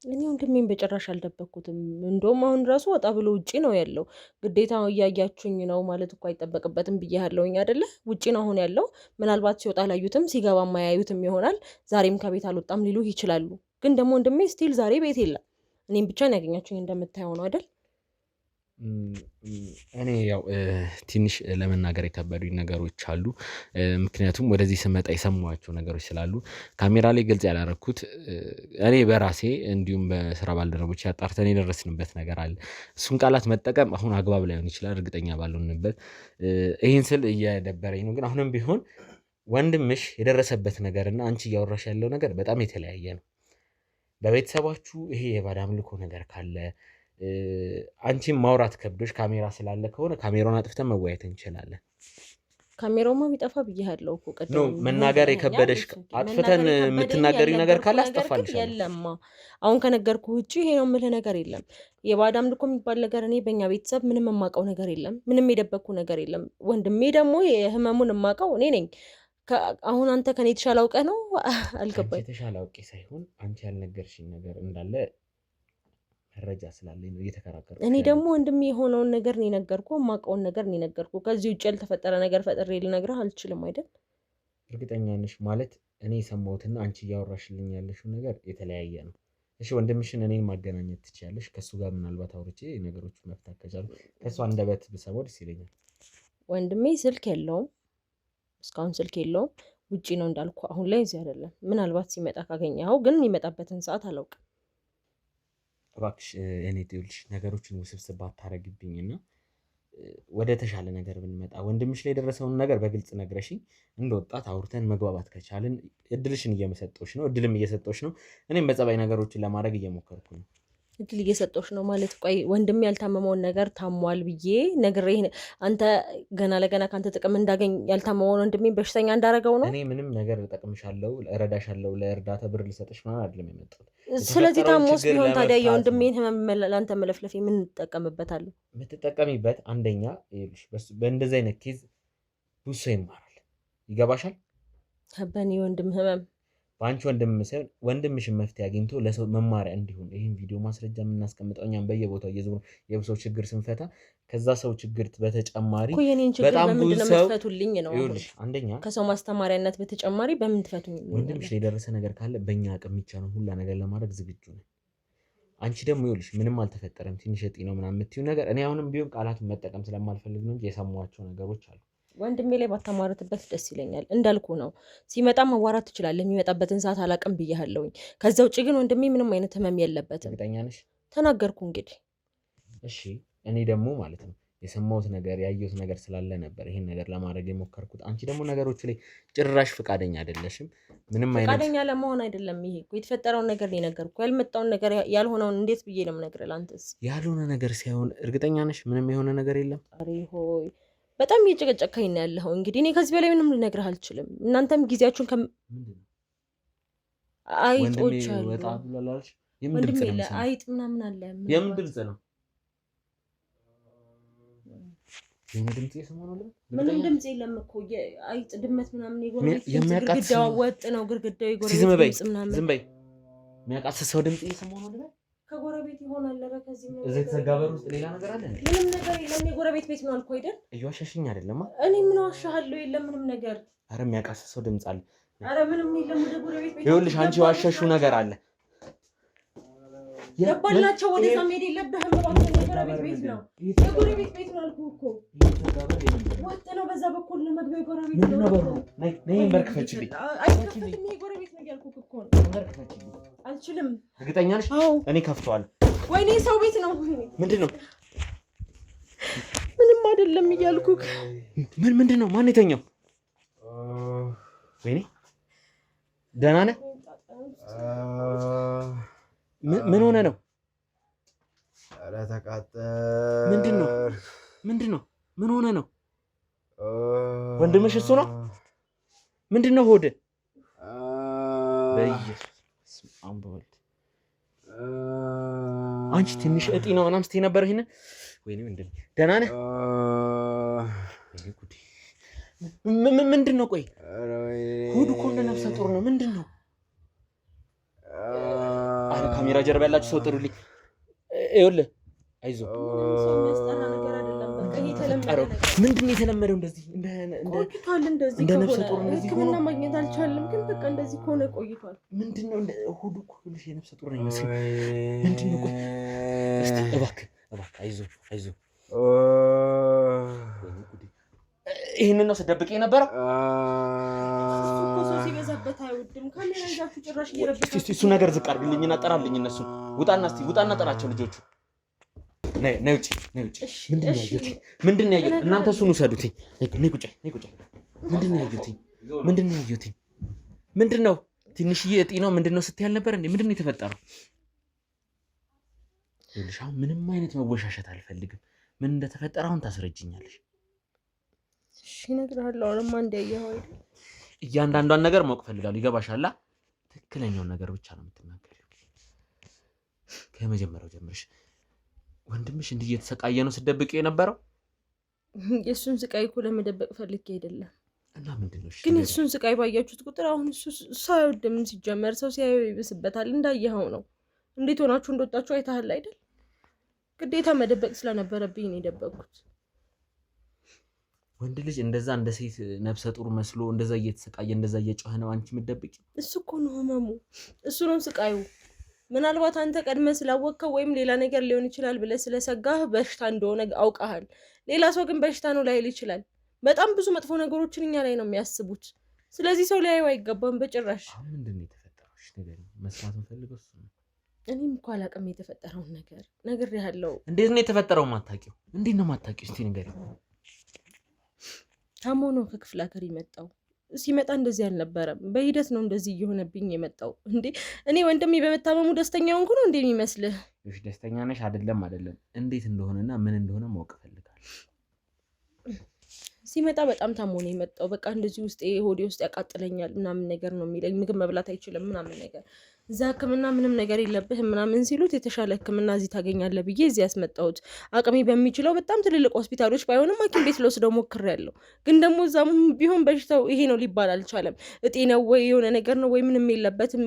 እኔ ወንድሜን በጭራሽ አልደበቅኩትም። እንደውም አሁን ራሱ ወጣ ብሎ ውጪ ነው ያለው። ግዴታ እያያችሁኝ ነው ማለት እኮ አይጠበቅበትም ብያለሁኝ አይደለ? ውጪ ነው አሁን ያለው። ምናልባት ሲወጣ ላዩትም ሲገባ ማያዩትም ይሆናል። ዛሬም ከቤት አልወጣም ሊሉ ይችላሉ። ግን ደግሞ ወንድሜ ስቲል ዛሬ ቤት የለም። እኔም ብቻ ነው ያገኛችሁኝ እንደምታየው ነው አይደል? እኔ ያው ትንሽ ለመናገር የከበዱኝ ነገሮች አሉ። ምክንያቱም ወደዚህ ስመጣ የሰማኋቸው ነገሮች ስላሉ ካሜራ ላይ ግልጽ ያላረኩት እኔ በራሴ እንዲሁም በስራ ባልደረቦች ያጣርተን የደረስንበት ነገር አለ። እሱን ቃላት መጠቀም አሁን አግባብ ላይሆን ይችላል፣ እርግጠኛ ባልሆንበት። ይህን ስል እየደበረኝ ነው። ግን አሁንም ቢሆን ወንድምሽ የደረሰበት ነገር እና አንቺ እያወራሽ ያለው ነገር በጣም የተለያየ ነው። በቤተሰባችሁ ይሄ የባዕድ አምልኮ ነገር ካለ አንቺም ማውራት ከብዶሽ ካሜራ ስላለ ከሆነ ካሜራውን አጥፍተን መወያየት እንችላለን። ካሜራውማ ቢጠፋ ብያለሁ እኮ ቀደም መናገር የከበደሽ አጥፍተን የምትናገሪው ነገር ካለ አስጠፋልሻለሁ። የለማ አሁን ከነገርኩ ውጪ ይሄ ነው የምልህ ነገር የለም። የባዕድ አምልኮ የሚባል ነገር እኔ በእኛ ቤተሰብ ምንም የማውቀው ነገር የለም። ምንም የደበቅኩ ነገር የለም። ወንድሜ ደግሞ የህመሙን የማውቀው እኔ ነኝ። አሁን አንተ ከኔ የተሻለ አውቀህ ነው አልገባኝ። የተሻለ አውቄ ሳይሆን አንቺ ያልነገርሽኝ ነገር እንዳለ መረጃ ስላለኝ ነው እየተከራከርኩ። እኔ ደግሞ ወንድሜ የሆነውን ነገር ነው የነገርኩህ፣ የማውቀውን ነገር ነው የነገርኩህ። ከዚህ ውጭ ያልተፈጠረ ነገር ፈጥሬ ልነግርህ አልችልም አይደል? እርግጠኛ ነሽ? ማለት እኔ የሰማሁትና አንቺ እያወራሽልኝ ያለሽው ነገር የተለያየ ነው። እሺ ወንድምሽን እኔን ማገናኘት ትችያለሽ። ከእሱ ጋር ምናልባት አውርቼ ነገሮቹ መፍታት ከቻሉ ከእሱ አንደበት ብሰማው ደስ ይለኛል። ወንድሜ ስልክ የለውም፣ እስካሁን ስልክ የለውም። ውጪ ነው እንዳልኩ፣ አሁን ላይ እዚህ አይደለም። ምናልባት ሲመጣ ካገኘኸው፣ ግን የሚመጣበትን ሰዓት አላውቅም። እባክሽ እኔ ይኸውልሽ ነገሮችን ውስብስብ አታረግብኝና ወደ ተሻለ ነገር ብንመጣ። ወንድምሽ ላይ የደረሰውን ነገር በግልጽ ነግረሽኝ እንደ ወጣት አውርተን መግባባት ከቻልን እድልሽን እየሰጠሁሽ ነው፣ እድልም እየሰጠሁሽ ነው። እኔም በጸባይ ነገሮችን ለማድረግ እየሞከርኩ ነው። እድል እየሰጠሁሽ ነው ማለት ቆይ ወንድሜ ያልታመመውን ነገር ታሟል ብዬ ነግሬህ አንተ ገና ለገና ከአንተ ጥቅም እንዳገኝ ያልታመመውን ወንድሜን በሽተኛ እንዳረገው ነው? እኔ ምንም ነገር እጠቅምሻለሁ፣ እረዳሻለሁ፣ ለእርዳታ ብር ልሰጥሽ ምናምን አይደለም የመጣሁት። ስለዚህ ታሞስ ቢሆን ታዲያ የወንድሜን ህመም ለአንተ መለፍለፍ ምን እንጠቀምበታለሁ? የምትጠቀሚበት አንደኛ በእንደዚህ አይነት ኬዝ ብዙ ሰው ይማራል። ይገባሻል? በእኔ ወንድም ህመም በአንቺ ወንድም ሳይሆን ወንድምሽን መፍትሄ አግኝቶ ለሰው መማሪያ እንዲሆን ይህን ቪዲዮ ማስረጃ የምናስቀምጠው እኛም በየቦታው እየዞርን የብሰው ችግር ስንፈታ ከዛ ሰው ችግር በተጨማሪ የኔን ችግር በምንድን ነው የምትፈቱልኝ ነው? አንደኛ ከሰው ማስተማሪያነት በተጨማሪ በምን ትፈቱኝ? ወንድምሽ ላይ የደረሰ ነገር ካለ በእኛ አቅም የሚቻለውን ሁላ ነገር ለማድረግ ዝግጁ ነን። አንቺ ደግሞ ይኸውልሽ ምንም አልተፈጠረም ትንሽ እጢ ነው ምናምን የምትይው ነገር እኔ አሁንም ቢሆን ቃላቱን መጠቀም ስለማልፈልግ ነው እንጂ የሰማኋቸው ነገሮች አሉ። ወንድሜ ላይ ባታማረትበት ደስ ይለኛል። እንዳልኩ ነው ሲመጣ ማዋራት ትችላለህ። የሚመጣበትን ሰዓት አላቅም ብያለሁኝ። ከዛ ውጭ ግን ወንድሜ ምንም አይነት ህመም የለበትም። እርግጠኛ ነሽ? ተናገርኩ እንግዲህ። እሺ እኔ ደግሞ ማለት ነው የሰማሁት ነገር ያየሁት ነገር ስላለ ነበር ይሄን ነገር ለማድረግ የሞከርኩት። አንቺ ደግሞ ነገሮች ላይ ጭራሽ ፍቃደኛ አይደለሽም። ምንም አይነት ፍቃደኛ ለመሆን አይደለም ይሄ እኮ የተፈጠረውን ነገር ነው የነገርኩህ። ያልመጣውን ነገር ያልሆነውን እንዴት ብዬ ነው የምነግርህ ለአንተስ? ያልሆነ ነገር ሲሆን እርግጠኛ ነሽ ምንም የሆነ ነገር የለም? ኧረ ሆይ በጣም እየጨቀጨከኝ ነው ያለኸው። እንግዲህ እኔ ከዚህ በላይ ምንም ልነግርህ አልችልም። እናንተም ጊዜያችሁን አይጦች አሉ ወጣ ብላላልሽ ወንድሜ አይጥ ምናምን አለ። የምን ድምፅ ነው? የምን ድምፅ እየሰማሁ ነው? ምንም ድምፅ የለም እኮ አይጥ ድመት ምናምን የጎረቤት ግድግዳው ወጥ ነው። ግድግዳው የጎረቤት ድምፅ ምናምን ዝም በይ። የሚያቃስት ሰው ድምፅ እየሰማሁ ነው። ከጎረቤት ይሆናል። ኧረ ከዚህ ነው እዚህ የተዘጋ በር ውስጥ ሌላ ነገር አለ እንዴ? ምንም ነገር የለም። የጎረቤት ቤት ነው አልኩ አይደል? እየዋሸሽኝ አይደለም? እኔ ምን ዋሻለሁ? የለም ምንም ነገር። ኧረ የሚያቃስት ሰው ድምፅ አለ። ኧረ ምንም የለም። ወደ ጎረቤት ቤት ይኸውልሽ አንቺ ዋሸሽው ነገር አለ። ገባላቸው። ወደዛ መሄድ የለብህም። የጎረቤት ቤት ነው። የጎረቤት ቤት ነው አልኩህ እኮ ወጥ ነው። በዛ በኩል ለመግቢያ የጎረቤት ነው። ነይ በርክፈችልኝ። አይከፍትም። የጎረቤት ነው ያልኩህ እኮ ነው። በርክፈችልኝ። አልችልም። እርግጠኛ ነሽ? እኔ ከፍተዋለሁ። ወይኔ ሰው ቤት ነው። ምንድን ነው? ምንም አይደለም እያልኩህ። ምንድን ነው? ማን የተኛው? ወይኔ ደህና ነህ? ምን ሆነ ነው? ኧረ ተቃጠል። ምንድን ነው? ምን ሆነ ነው? ወንድምሽ እሱ ነው? ምንድን ነው ሆድ? በኢየሱስ አንበወልድ አንቺ ትንሽ እጢ ነው ምናምን ስትይ ነበር። ይሄን ወይኔ ምንድን ነው? ደህና ነህ? ምንድን ነው? ቆይ ሆዱ እኮ እንደ ነፍሰ ጡር ነው። ምንድን ነው? አረ ካሜራ ጀርባ ያላችሁ ሰው ጥሩልኝ። ይኸውልህ አይዞህ። ምንድን ነው የተለመደው? እንደዚህ ቆይቷል። እንደዚህ እንደ ነፍሰ ጡር እንደዚህ ሆኖ ሕክምና ማግኘት አልቻልም። ግን በቃ እንደዚህ ከሆነ ቆይቷል። ምንድን ነው ሆዱ እኮ ልሽ የነፍሰ ጡር ነው የሚመስለው። ምንድን ነው? ቆይ እስቲ እባክህ አይዞህ። ይህንን ነው ስደብቅ የነበረው? ሰው ሲበዛበት አይወድም። ካሜራ ይዛችሁ ጭራሽ እየረበሻችሁ። እሱ ነገር ዝቅ አድርግልኝና ጠራልኝ። እነሱን ውጣና ጠራቸው ልጆቹ። ነይ ውጪ። ምንድን ነው ያየሁት? እናንተ እሱን ውሰዱት። ነይ ቁጭ። ምንድን ነው ያየሁት? ምንድን ነው? ትንሽዬ እጢ ነው ምንድን ነው ስትይ አልነበር እንዴ? ምንድን ነው የተፈጠረው? ይኸውልሽ አሁን ምንም አይነት መወሻሸት አልፈልግም። ምን እንደተፈጠረ አሁን ታስረጅኛለሽ። እሺ እነግርሃለሁ። አሁንማ እንዳየኸው አይደል? እያንዳንዷን ነገር ማወቅ ፈልጋለሁ። ይገባሻል? ትክክለኛውን ነገር ብቻ ነው የምትናገሪው። ከመጀመሪያው ጀምርሽ ወንድምሽ እንዲህ እየተሰቃየ ነው ስትደብቂው የነበረው? የእሱን ስቃይ እኮ ለመደበቅ ፈልጌ አይደለም። እና ምንድን ነው? ግን የእሱን ስቃይ ባያችሁት ቁጥር አሁን እሱ አይወድም። ሲጀመር ሰው ሲያየው ይብስበታል። እንዳየኸው ነው። እንዴት ሆናችሁ እንደወጣችሁ አይተሃል አይደል? ግዴታ መደበቅ ስለነበረብኝ ነው የደበቅኩት። ወንድ ልጅ እንደዛ እንደ ሴት ነፍሰ ጡር መስሎ እንደዛ እየተሰቃየ እንደዛ እየጮኸ ነው አንቺ የምትደብቂው? እሱ እኮ ነው ህመሙ። እሱ ነው ስቃዩ። ምናልባት አንተ ቀድመህ ስላወቅከው ወይም ሌላ ነገር ሊሆን ይችላል ብለህ ስለሰጋህ በሽታ እንደሆነ አውቀሃል። ሌላ ሰው ግን በሽታ ነው ላይል ይችላል። በጣም ብዙ መጥፎ ነገሮችን እኛ ላይ ነው የሚያስቡት። ስለዚህ ሰው ሊያየው አይገባም በጭራሽ። ምንድን ነው የተፈጠረው? ነገር መስማት የምፈልገው እሱ ነው። እኔም እኮ አላውቅም የተፈጠረውን ነገር ነግሬሃለሁ። እንዴት ነው የተፈጠረው? ማታውቂው? እንዴት ነው ማታውቂው? እስቲ ንገሪኝ። ታሞ ነው ከክፍለ ሀገር የመጣው። ሲመጣ እንደዚህ አልነበረም። በሂደት ነው እንደዚህ እየሆነብኝ የመጣው። እንዴ እኔ ወንድሜ በመታመሙ ደስተኛ ሆንኩ ነው እንዴ የሚመስልህ? እሺ ደስተኛ ነሽ? አይደለም እንዴት እንደሆነና ምን እንደሆነ ማወቅ እፈልጋለሁ። ሲመጣ በጣም ታሞ ነው የመጣው። በቃ እንደዚህ ውስጤ ሆዴ ውስጥ ያቃጥለኛል ምናምን ነገር ነው የሚለኝ። ምግብ መብላት አይችልም ምናምን ነገር። እዛ ሕክምና ምንም ነገር የለብህም ምናምን ሲሉት የተሻለ ሕክምና እዚህ ታገኛለህ ብዬ እዚህ ያስመጣሁት። አቅሜ በሚችለው በጣም ትልልቅ ሆስፒታሎች ባይሆንም ሐኪም ቤት ልወስደው ሞክሬያለሁ። ግን ደግሞ እዛም ቢሆን በሽታው ይሄ ነው ሊባል አልቻለም። እጤ ነው ወይ የሆነ ነገር ነው ወይ ምንም የለበትም፣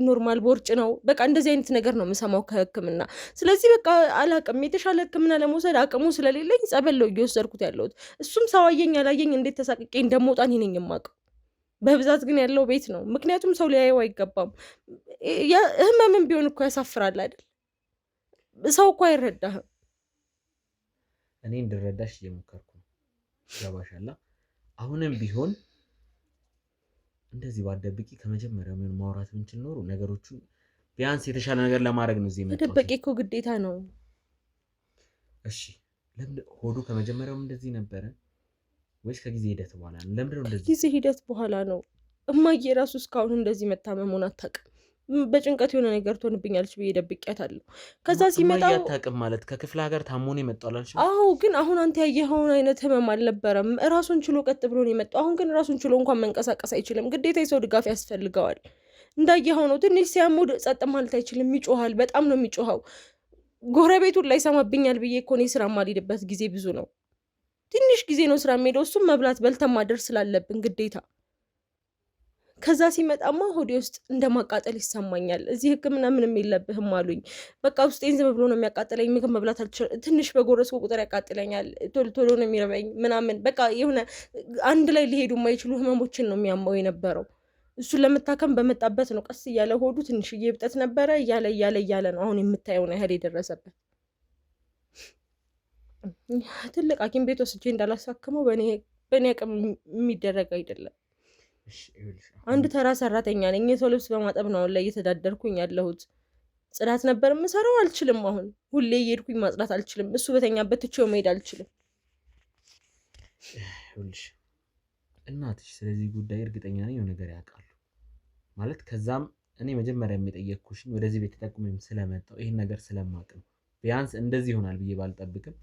ኖርማል ቦርጭ ነው። በቃ እንደዚህ አይነት ነገር ነው የምሰማው ከሕክምና። ስለዚህ በቃ አላቅም። የተሻለ ሕክምና ለመውሰድ አቅሙ ስለሌለኝ ጸበል ነው እየወሰድኩት ያለሁት። እሱም ሰው አየኝ አላየኝ እንዴት ተሳቅቄ እንደምወጣ እኔ ነኝ የማውቀው። በብዛት ግን ያለው ቤት ነው። ምክንያቱም ሰው ሊያየው አይገባም። ህመምን ቢሆን እኮ ያሳፍራል አይደል? ሰው እኮ አይረዳህም። እኔ እንድረዳሽ እየሞከርኩ ነው። ገባሻላ? አሁንም ቢሆን እንደዚህ ባደብቂ ከመጀመሪያው ምን ማውራት ብንችል ኖሮ ነገሮቹን ቢያንስ የተሻለ ነገር ለማድረግ ነው እዚህ መጣሁ። መደበቄ እኮ ግዴታ ነው። እሺ ለምን ሆዱ ከመጀመሪያውም እንደዚህ ነበረ ወይስ ከጊዜ ሂደት በኋላ ነው? ለምን ነው እንደዚህ? ጊዜ ሂደት በኋላ ነው። እማዬ ራሱ እስካሁን እንደዚህ መታመሙን አታውቅም። በጭንቀት የሆነ ነገር ትሆንብኛለች ብዬ ደብቄያታለሁ። ከዛ ሲመጣ አታውቅም ማለት ከክፍለ ሀገር ታሞ ነው የመጣው አላልሽም? አዎ፣ ግን አሁን አንተ ያየኸውን አይነት ህመም አልነበረም። ራሱን ችሎ ቀጥ ብሎ ነው የመጣው። አሁን ግን ራሱን ችሎ እንኳን መንቀሳቀስ አይችልም። ግዴታ የሰው ድጋፍ ያስፈልገዋል። እንዳየኸው ነው። ትንሽ ሲያመው ጸጥ ማለት አይችልም። ይጮሃል። በጣም ነው የሚጮኸው። ጎረቤቱን ላይ ሰማብኛል ብዬ እኮ እኔ ስራ የማልሄድበት ጊዜ ብዙ ነው። ትንሽ ጊዜ ነው ስራ የምሄደው፣ እሱም መብላት በልተን ማደር ስላለብን ግዴታ። ከዛ ሲመጣማ ሆዴ ውስጥ እንደማቃጠል ይሰማኛል። እዚህ ህክምና ምንም የለብህም አሉኝ። በቃ ውስጤን ዝም ብሎ ነው የሚያቃጥለኝ። ምግብ መብላት አልችልም። ትንሽ በጎረስኩ ቁጥር ያቃጥለኛል። ቶሎ ቶሎ ነው የሚረበኝ ምናምን። በቃ የሆነ አንድ ላይ ሊሄዱ የማይችሉ ህመሞችን ነው የሚያማው የነበረው። እሱን ለመታከም በመጣበት ነው ቀስ እያለ ሆዱ ትንሽዬ እብጠት ነበረ። እያለ ነው አሁን የምታየውን ያህል የደረሰበት። ትልቅ ሐኪም ቤት ወስጄ እንዳላሳክመው በእኔ አቅም የሚደረግ አይደለም። አንድ ተራ ሰራተኛ ነኝ። የሰው ልብስ በማጠብ ነው ላይ እየተዳደርኩኝ ያለሁት። ጽዳት ነበር የምሰራው፣ አልችልም። አሁን ሁሌ እየሄድኩኝ ማጽዳት አልችልም። እሱ በተኛበት ትቼው መሄድ አልችልም። እናትሽ ስለዚህ ጉዳይ እርግጠኛ ነኝ የሆነ ነገር ያውቃሉ ማለት። ከዛም እኔ መጀመሪያ የጠየቅኩሽኝ ወደዚህ ቤት ተጠቁሜም ስለመጣው ይሄን ነገር ስለማቅ ነው። ቢያንስ እንደዚህ ይሆናል ብዬ ባልጠብቅም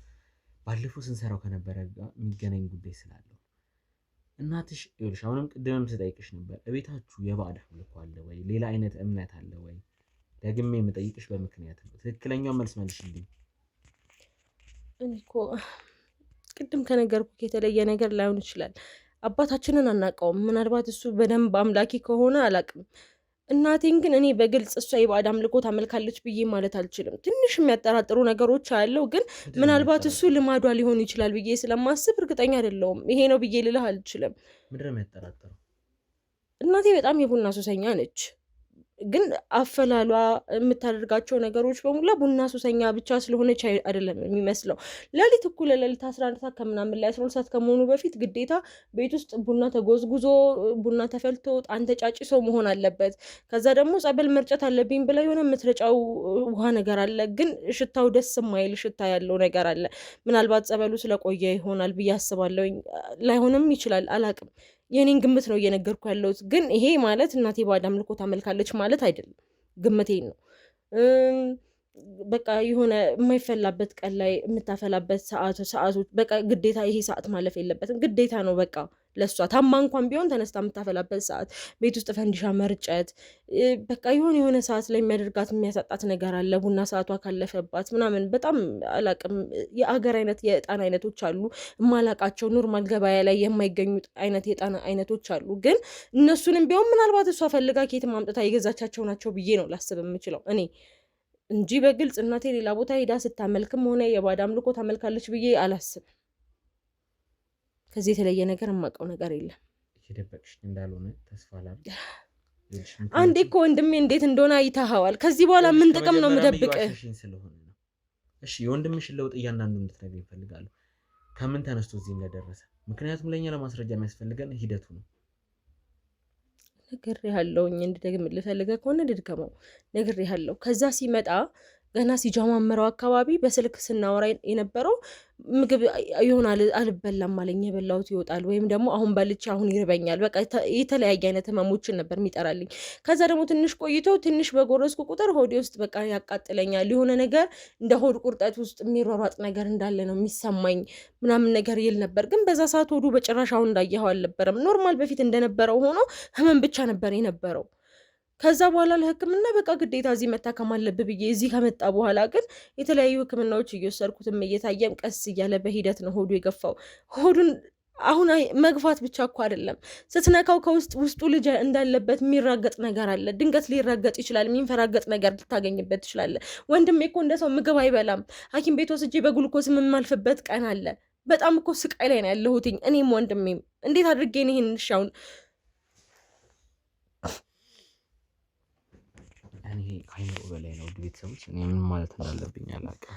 ባለፈው ስንሰራው ከነበረ ጋር የሚገናኝ ጉዳይ ስላለው እናትሽ ይኸውልሽ፣ አሁንም ቅድምም ስጠይቅሽ ነበር እቤታችሁ የባዕድ አምልኮ አለ ወይ? ሌላ አይነት እምነት አለ ወይ? ደግሜ የምጠይቅሽ በምክንያት ነው። ትክክለኛው መልስ መልሽልኝ። እኔ እኮ ቅድም ከነገርኩህ የተለየ ነገር ላይሆን ይችላል። አባታችንን አናውቀውም። ምናልባት እሱ በደንብ አምላኪ ከሆነ አላውቅም። እናቴን ግን እኔ በግልጽ እሷ የባዕድ አምልኮ ታመልካለች ብዬ ማለት አልችልም። ትንሽ የሚያጠራጥሩ ነገሮች አለው፣ ግን ምናልባት እሱ ልማዷ ሊሆን ይችላል ብዬ ስለማስብ እርግጠኛ አይደለሁም። ይሄ ነው ብዬ ልልህ አልችልም። ምንድን ነው የሚያጠራጥረው? እናቴ በጣም የቡና ሱሰኛ ነች። ግን አፈላሏ የምታደርጋቸው ነገሮች በሙላ ቡና ሱሰኛ ብቻ ስለሆነች አይደለም የሚመስለው። ሌሊት እኩለ ሌሊት 11 ሰዓት ከምናምን ላይ 12 ሰዓት ከመሆኑ በፊት ግዴታ ቤት ውስጥ ቡና ተጎዝጉዞ ቡና ተፈልቶ ጣን ተጫጭሶ መሆን አለበት። ከዛ ደግሞ ጸበል መርጨት አለብኝ ብላ የሆነ የምትረጫው ውሃ ነገር አለ፣ ግን ሽታው ደስ የማይል ሽታ ያለው ነገር አለ። ምናልባት ጸበሉ ስለቆየ ይሆናል ብዬ አስባለሁ። ላይሆንም ይችላል፣ አላቅም። የኔን ግምት ነው እየነገርኩ ያለሁት። ግን ይሄ ማለት እናቴ ባዕድ አምልኮ ታመልካለች ማለት አይደለም፣ ግምቴን ነው። በቃ የሆነ የማይፈላበት ቀን ላይ የምታፈላበት ሰዓቶች በቃ ግዴታ ይሄ ሰዓት ማለፍ የለበትም፣ ግዴታ ነው። በቃ ለሷ ታማ እንኳን ቢሆን ተነስታ የምታፈላበት ሰዓት፣ ቤት ውስጥ ፈንዲሻ መርጨት፣ በቃ የሆነ ሰዓት ላይ የሚያደርጋት የሚያሳጣት ነገር አለ። ቡና ሰዓቷ ካለፈባት ምናምን በጣም አላቅም። የአገር አይነት የዕጣን አይነቶች አሉ የማላቃቸው፣ ኖርማል ገበያ ላይ የማይገኙ አይነት የዕጣን አይነቶች አሉ። ግን እነሱንም ቢሆን ምናልባት እሷ ፈልጋ ከየትም አምጥታ የገዛቻቸው ናቸው ብዬ ነው ላስብ የምችለው እኔ እንጂ በግልጽ እናቴ ሌላ ቦታ ሄዳ ስታመልክም ሆነ የባዕድ አምልኮ ታመልካለች ብዬ አላስብም። ከዚህ የተለየ ነገር የማውቀው ነገር የለም። እየደበቅሽ እንዳልሆነ ተስፋ ላድርግ። አንዴ እኮ ወንድሜ እንዴት እንደሆነ አይተኸዋል። ከዚህ በኋላ ምን ጥቅም ነው የምደብቅህ? እሺ የወንድምሽን ለውጥ እያንዳንዱ እንድትነግሪኝ እፈልጋለሁ። ከምን ተነስቶ እዚህ እንደደረሰ፣ ምክንያቱም ለእኛ ለማስረጃ የሚያስፈልገን ሂደቱ ነው። ነግሬሃለሁኝ። እንድደግምልህ ፈልገህ ከሆነ ልድገመው። ነግሬሃለሁ። ከዛ ሲመጣ ገና ሲጀማመረው አካባቢ በስልክ ስናወራ የነበረው ምግብ ይሆናል አልበላም አለኝ። የበላሁት ይወጣል ወይም ደግሞ አሁን በልቼ አሁን ይርበኛል። በቃ የተለያየ አይነት ህመሞችን ነበር የሚጠራልኝ። ከዛ ደግሞ ትንሽ ቆይቶ ትንሽ በጎረስኩ ቁጥር ሆዴ ውስጥ በቃ ያቃጥለኛል። የሆነ ነገር እንደ ሆድ ቁርጠት ውስጥ የሚሯሯጥ ነገር እንዳለ ነው የሚሰማኝ ምናምን ነገር ይል ነበር። ግን በዛ ሰዓት ሆዱ በጭራሽ አሁን እንዳየኸው አልነበረም። ኖርማል በፊት እንደነበረው ሆኖ ህመም ብቻ ነበር የነበረው። ከዛ በኋላ ለህክምና በቃ ግዴታ እዚህ መታከም አለብህ ብዬ እዚህ ከመጣ በኋላ ግን የተለያዩ ህክምናዎች እየወሰድኩትም እየታየም ቀስ እያለ በሂደት ነው ሆዱ የገፋው። ሆዱን አሁን መግፋት ብቻ እኮ አይደለም፣ ስትነካው ውስጡ ልጅ እንዳለበት የሚራገጥ ነገር አለ። ድንገት ሊራገጥ ይችላል። የሚንፈራገጥ ነገር ልታገኝበት ትችላለህ። ወንድሜ እኮ እንደ ሰው ምግብ አይበላም። ሐኪም ቤት ወስጄ በግሉኮስ የማልፍበት ቀን አለ። በጣም እኮ ስቃይ ላይ ነው ያለሁትኝ እኔም ወንድሜም። እንዴት አድርጌ ነው ይሄን ሻውን እኔ ከአይምሮ በላይ ነው። ውድ ቤተሰቦች እኔ ምን ማለት እንዳለብኝ አላውቅም።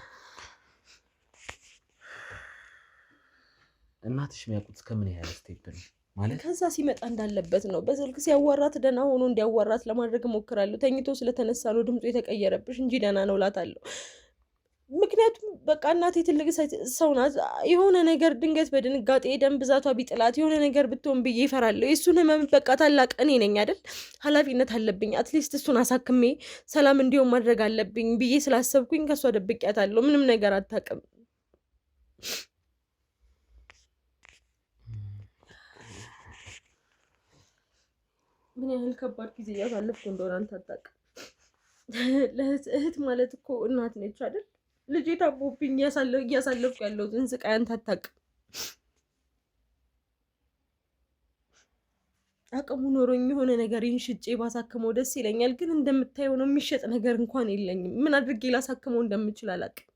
እናትሽ የሚያውቁት እስከምን ያህል ስቴፕ ነው ማለት? ከዛ ሲመጣ እንዳለበት ነው። በስልክ ሲያዋራት ደህና ሆኖ እንዲያዋራት ለማድረግ እሞክራለሁ። ተኝቶ ስለተነሳ ነው ድምፁ የተቀየረብሽ እንጂ ደህና ነው እላታለሁ። ምክንያቱም በቃ እናቴ ትልቅ ሰው ናት። የሆነ ነገር ድንገት በድንጋጤ ደም ብዛቷ ቢጥላት የሆነ ነገር ብትሆን ብዬ እፈራለሁ። የእሱን ህመም በቃ ታላቅ እኔ ነኝ አይደል? ኃላፊነት አለብኝ። አትሊስት እሱን አሳክሜ ሰላም እንዲሆን ማድረግ አለብኝ ብዬ ስላሰብኩኝ ከእሷ ደብቄያታለሁ። ምንም ነገር አታውቅም። ምን ያህል ከባድ ጊዜ እያሳለፍኩ እንደሆነ አንተ አታውቅም። እህት ማለት እኮ እናት ነች አይደል? ልጄ ታቦብኝ እያሳለፍኩ ያለሁትን ስቃይ አንተ አታውቅም። አቅሙ ኖሮኝ የሆነ ነገሬን ሽጬ ባሳክመው ደስ ይለኛል፣ ግን እንደምታየው ነው። የሚሸጥ ነገር እንኳን የለኝም። ምን አድርጌ ላሳክመው እንደምችል አላውቅም።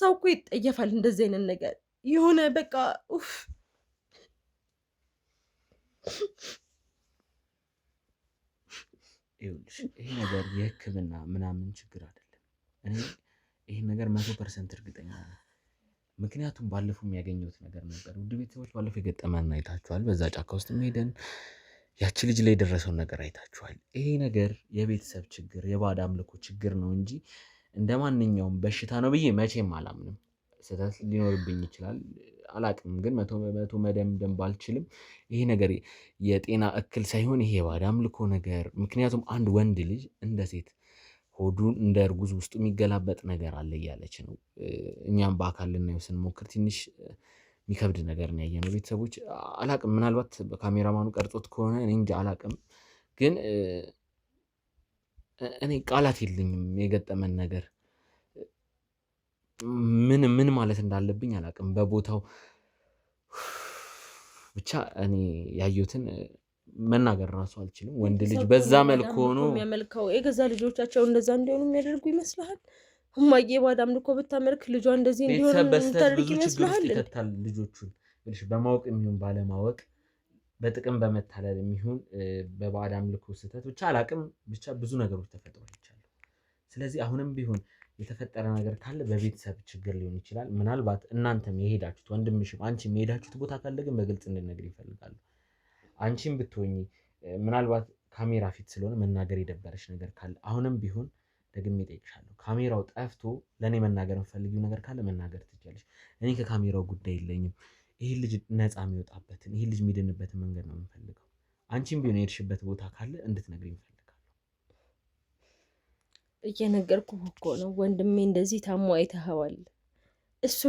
ሰው እኮ ይጠየፋል እንደዚህ አይነት ነገር የሆነ በቃ ኡፍ። ይሄ ነገር የህክምና ምናምን ችግር አይደለም። እኔ ይሄን ነገር 100% እርግጠኛ ነኝ። ምክንያቱም ባለፈው የሚያገኘሁት ነገር ነበር። ውድ ቤተሰቦች ባለፈው የገጠመን አይታችኋል። በዛ ጫካ ውስጥ ሄደን ያቺ ልጅ ላይ የደረሰውን ነገር አይታችኋል። ይሄ ነገር የቤተሰብ ችግር የባዕድ አምልኮ ችግር ነው እንጂ እንደ ማንኛውም በሽታ ነው ብዬ መቼም አላምንም። ስህተት ሊኖርብኝ ይችላል አላቅም፣ ግን 100% መደምደም ባልችልም ይሄ ነገር የጤና እክል ሳይሆን ይሄ የባዕድ አምልኮ ነገር። ምክንያቱም አንድ ወንድ ልጅ እንደ ሴት ሆዱን እንደ እርጉዝ ውስጡ የሚገላበጥ ነገር አለ እያለች ነው። እኛም በአካል ልናየው ስንሞክር ትንሽ የሚከብድ ነገር ነው ያየነው። ቤተሰቦች አላቅም፣ ምናልባት በካሜራማኑ ቀርጾት ከሆነ እኔ እንጃ አላቅም፣ ግን እኔ ቃላት የለኝም። የገጠመን ነገር ምን ማለት እንዳለብኝ አላቅም። በቦታው ብቻ እኔ ያየሁትን መናገር ራሱ አልችልም። ወንድ ልጅ በዛ መልኩ ሆኖ የሚያመልከው የገዛ ልጆቻቸው እንደዛ እንዲሆኑ የሚያደርጉ ይመስልሃል? እማዬ ባዕድ አምልኮ ብታመልክ ልጇ እንደዚህ እንዲሆን የምታደርግ ይመስልሃል? ይከታል ልጆቹን በማወቅ የሚሆን ባለማወቅ፣ በጥቅም በመታለል የሚሆን በባዕድ አምልኮ ስህተት ብቻ አላቅም። ብቻ ብዙ ነገሮች ተፈጥረው ይቻላል። ስለዚህ አሁንም ቢሆን የተፈጠረ ነገር ካለ በቤተሰብ ችግር ሊሆን ይችላል። ምናልባት እናንተም የሄዳችሁት ወንድምሽም አንቺም የሄዳችሁት ቦታ ካለ ግን በግልጽ እንድነግር ይፈልጋሉ። አንቺም ብትሆኚ ምናልባት ካሜራ ፊት ስለሆነ መናገር የደበረሽ ነገር ካለ አሁንም ቢሆን ደግሜ እጠይቅሻለሁ። ካሜራው ጠፍቶ ለእኔ መናገር የምፈልጊው ነገር ካለ መናገር ትችያለሽ። እኔ ከካሜራው ጉዳይ የለኝም። ይህ ልጅ ነፃ የሚወጣበትን ይህ ልጅ የሚድንበትን መንገድ ነው የምፈልገው። አንቺም ቢሆን የሄድሽበት ቦታ ካለ እንድትነግሪኝ እፈልጋለሁ። እየነገርኩህ እኮ ነው ወንድሜ እንደዚህ ታሞ አይተኸዋል። እሱ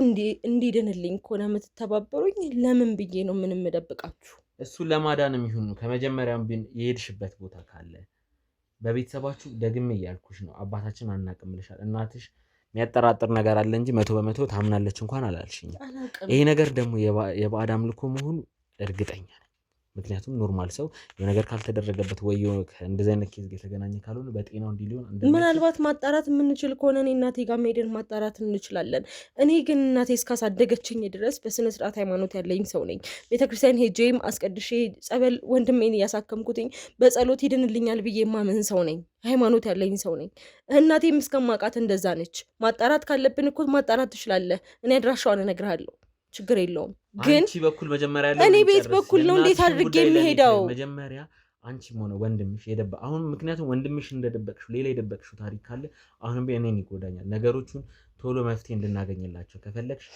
እንዲድንልኝ ከሆነ የምትተባበሩኝ ለምን ብዬ ነው ምንም እደብቃችሁ? እሱን ለማዳንም ይሁን ከመጀመሪያም ቢሆን የሄድሽበት ቦታ ካለ በቤተሰባችሁ ደግሜ እያልኩሽ ነው። አባታችን አናቅም ብለሻል። እናትሽ የሚያጠራጥር ነገር አለ እንጂ 100% ታምናለች እንኳን አላልሽኝም። ይሄ ነገር ደግሞ የባዕድ አምልኮ መሆኑ እርግጠኛ ነኝ። ምክንያቱም ኖርማል ሰው የነገር ካልተደረገበት ወይ እንደዚህ አይነት ኬዝ የተገናኘ ካልሆነ በጤናው እንዲህ ሊሆን ምናልባት ማጣራት የምንችል ከሆነ እኔ እናቴ ጋር ሄደን ማጣራት እንችላለን። እኔ ግን እናቴ እስካሳደገችኝ ድረስ በስነ ስርዓት ሃይማኖት ያለኝ ሰው ነኝ። ቤተክርስቲያን ሄጄም አስቀድሼ ጸበል ወንድሜን እያሳከምኩትኝ በጸሎት ይድንልኛል ብዬ ማምን ሰው ነኝ። ሃይማኖት ያለኝ ሰው ነኝ። እናቴም እስከማውቃት እንደዛ ነች። ማጣራት ካለብን እኮ ማጣራት ትችላለህ። እኔ አድራሻዋን እነግርሃለሁ፣ ችግር የለውም። ግን አንቺ በኩል መጀመሪያ ያለው እኔ ቤት በኩል ነው እንዴት አድርጌ የሚሄደው? መጀመሪያ አንቺም ሆነ ወንድምሽ አሁን ምክንያቱም ወንድምሽ እንደደበቅሽው ሌላ የደበቅሽው ታሪክ ካለ አሁንም እኔን ይጎዳኛል። ነገሮቹን ቶሎ መፍትሄ እንድናገኝላቸው ከፈለግሽ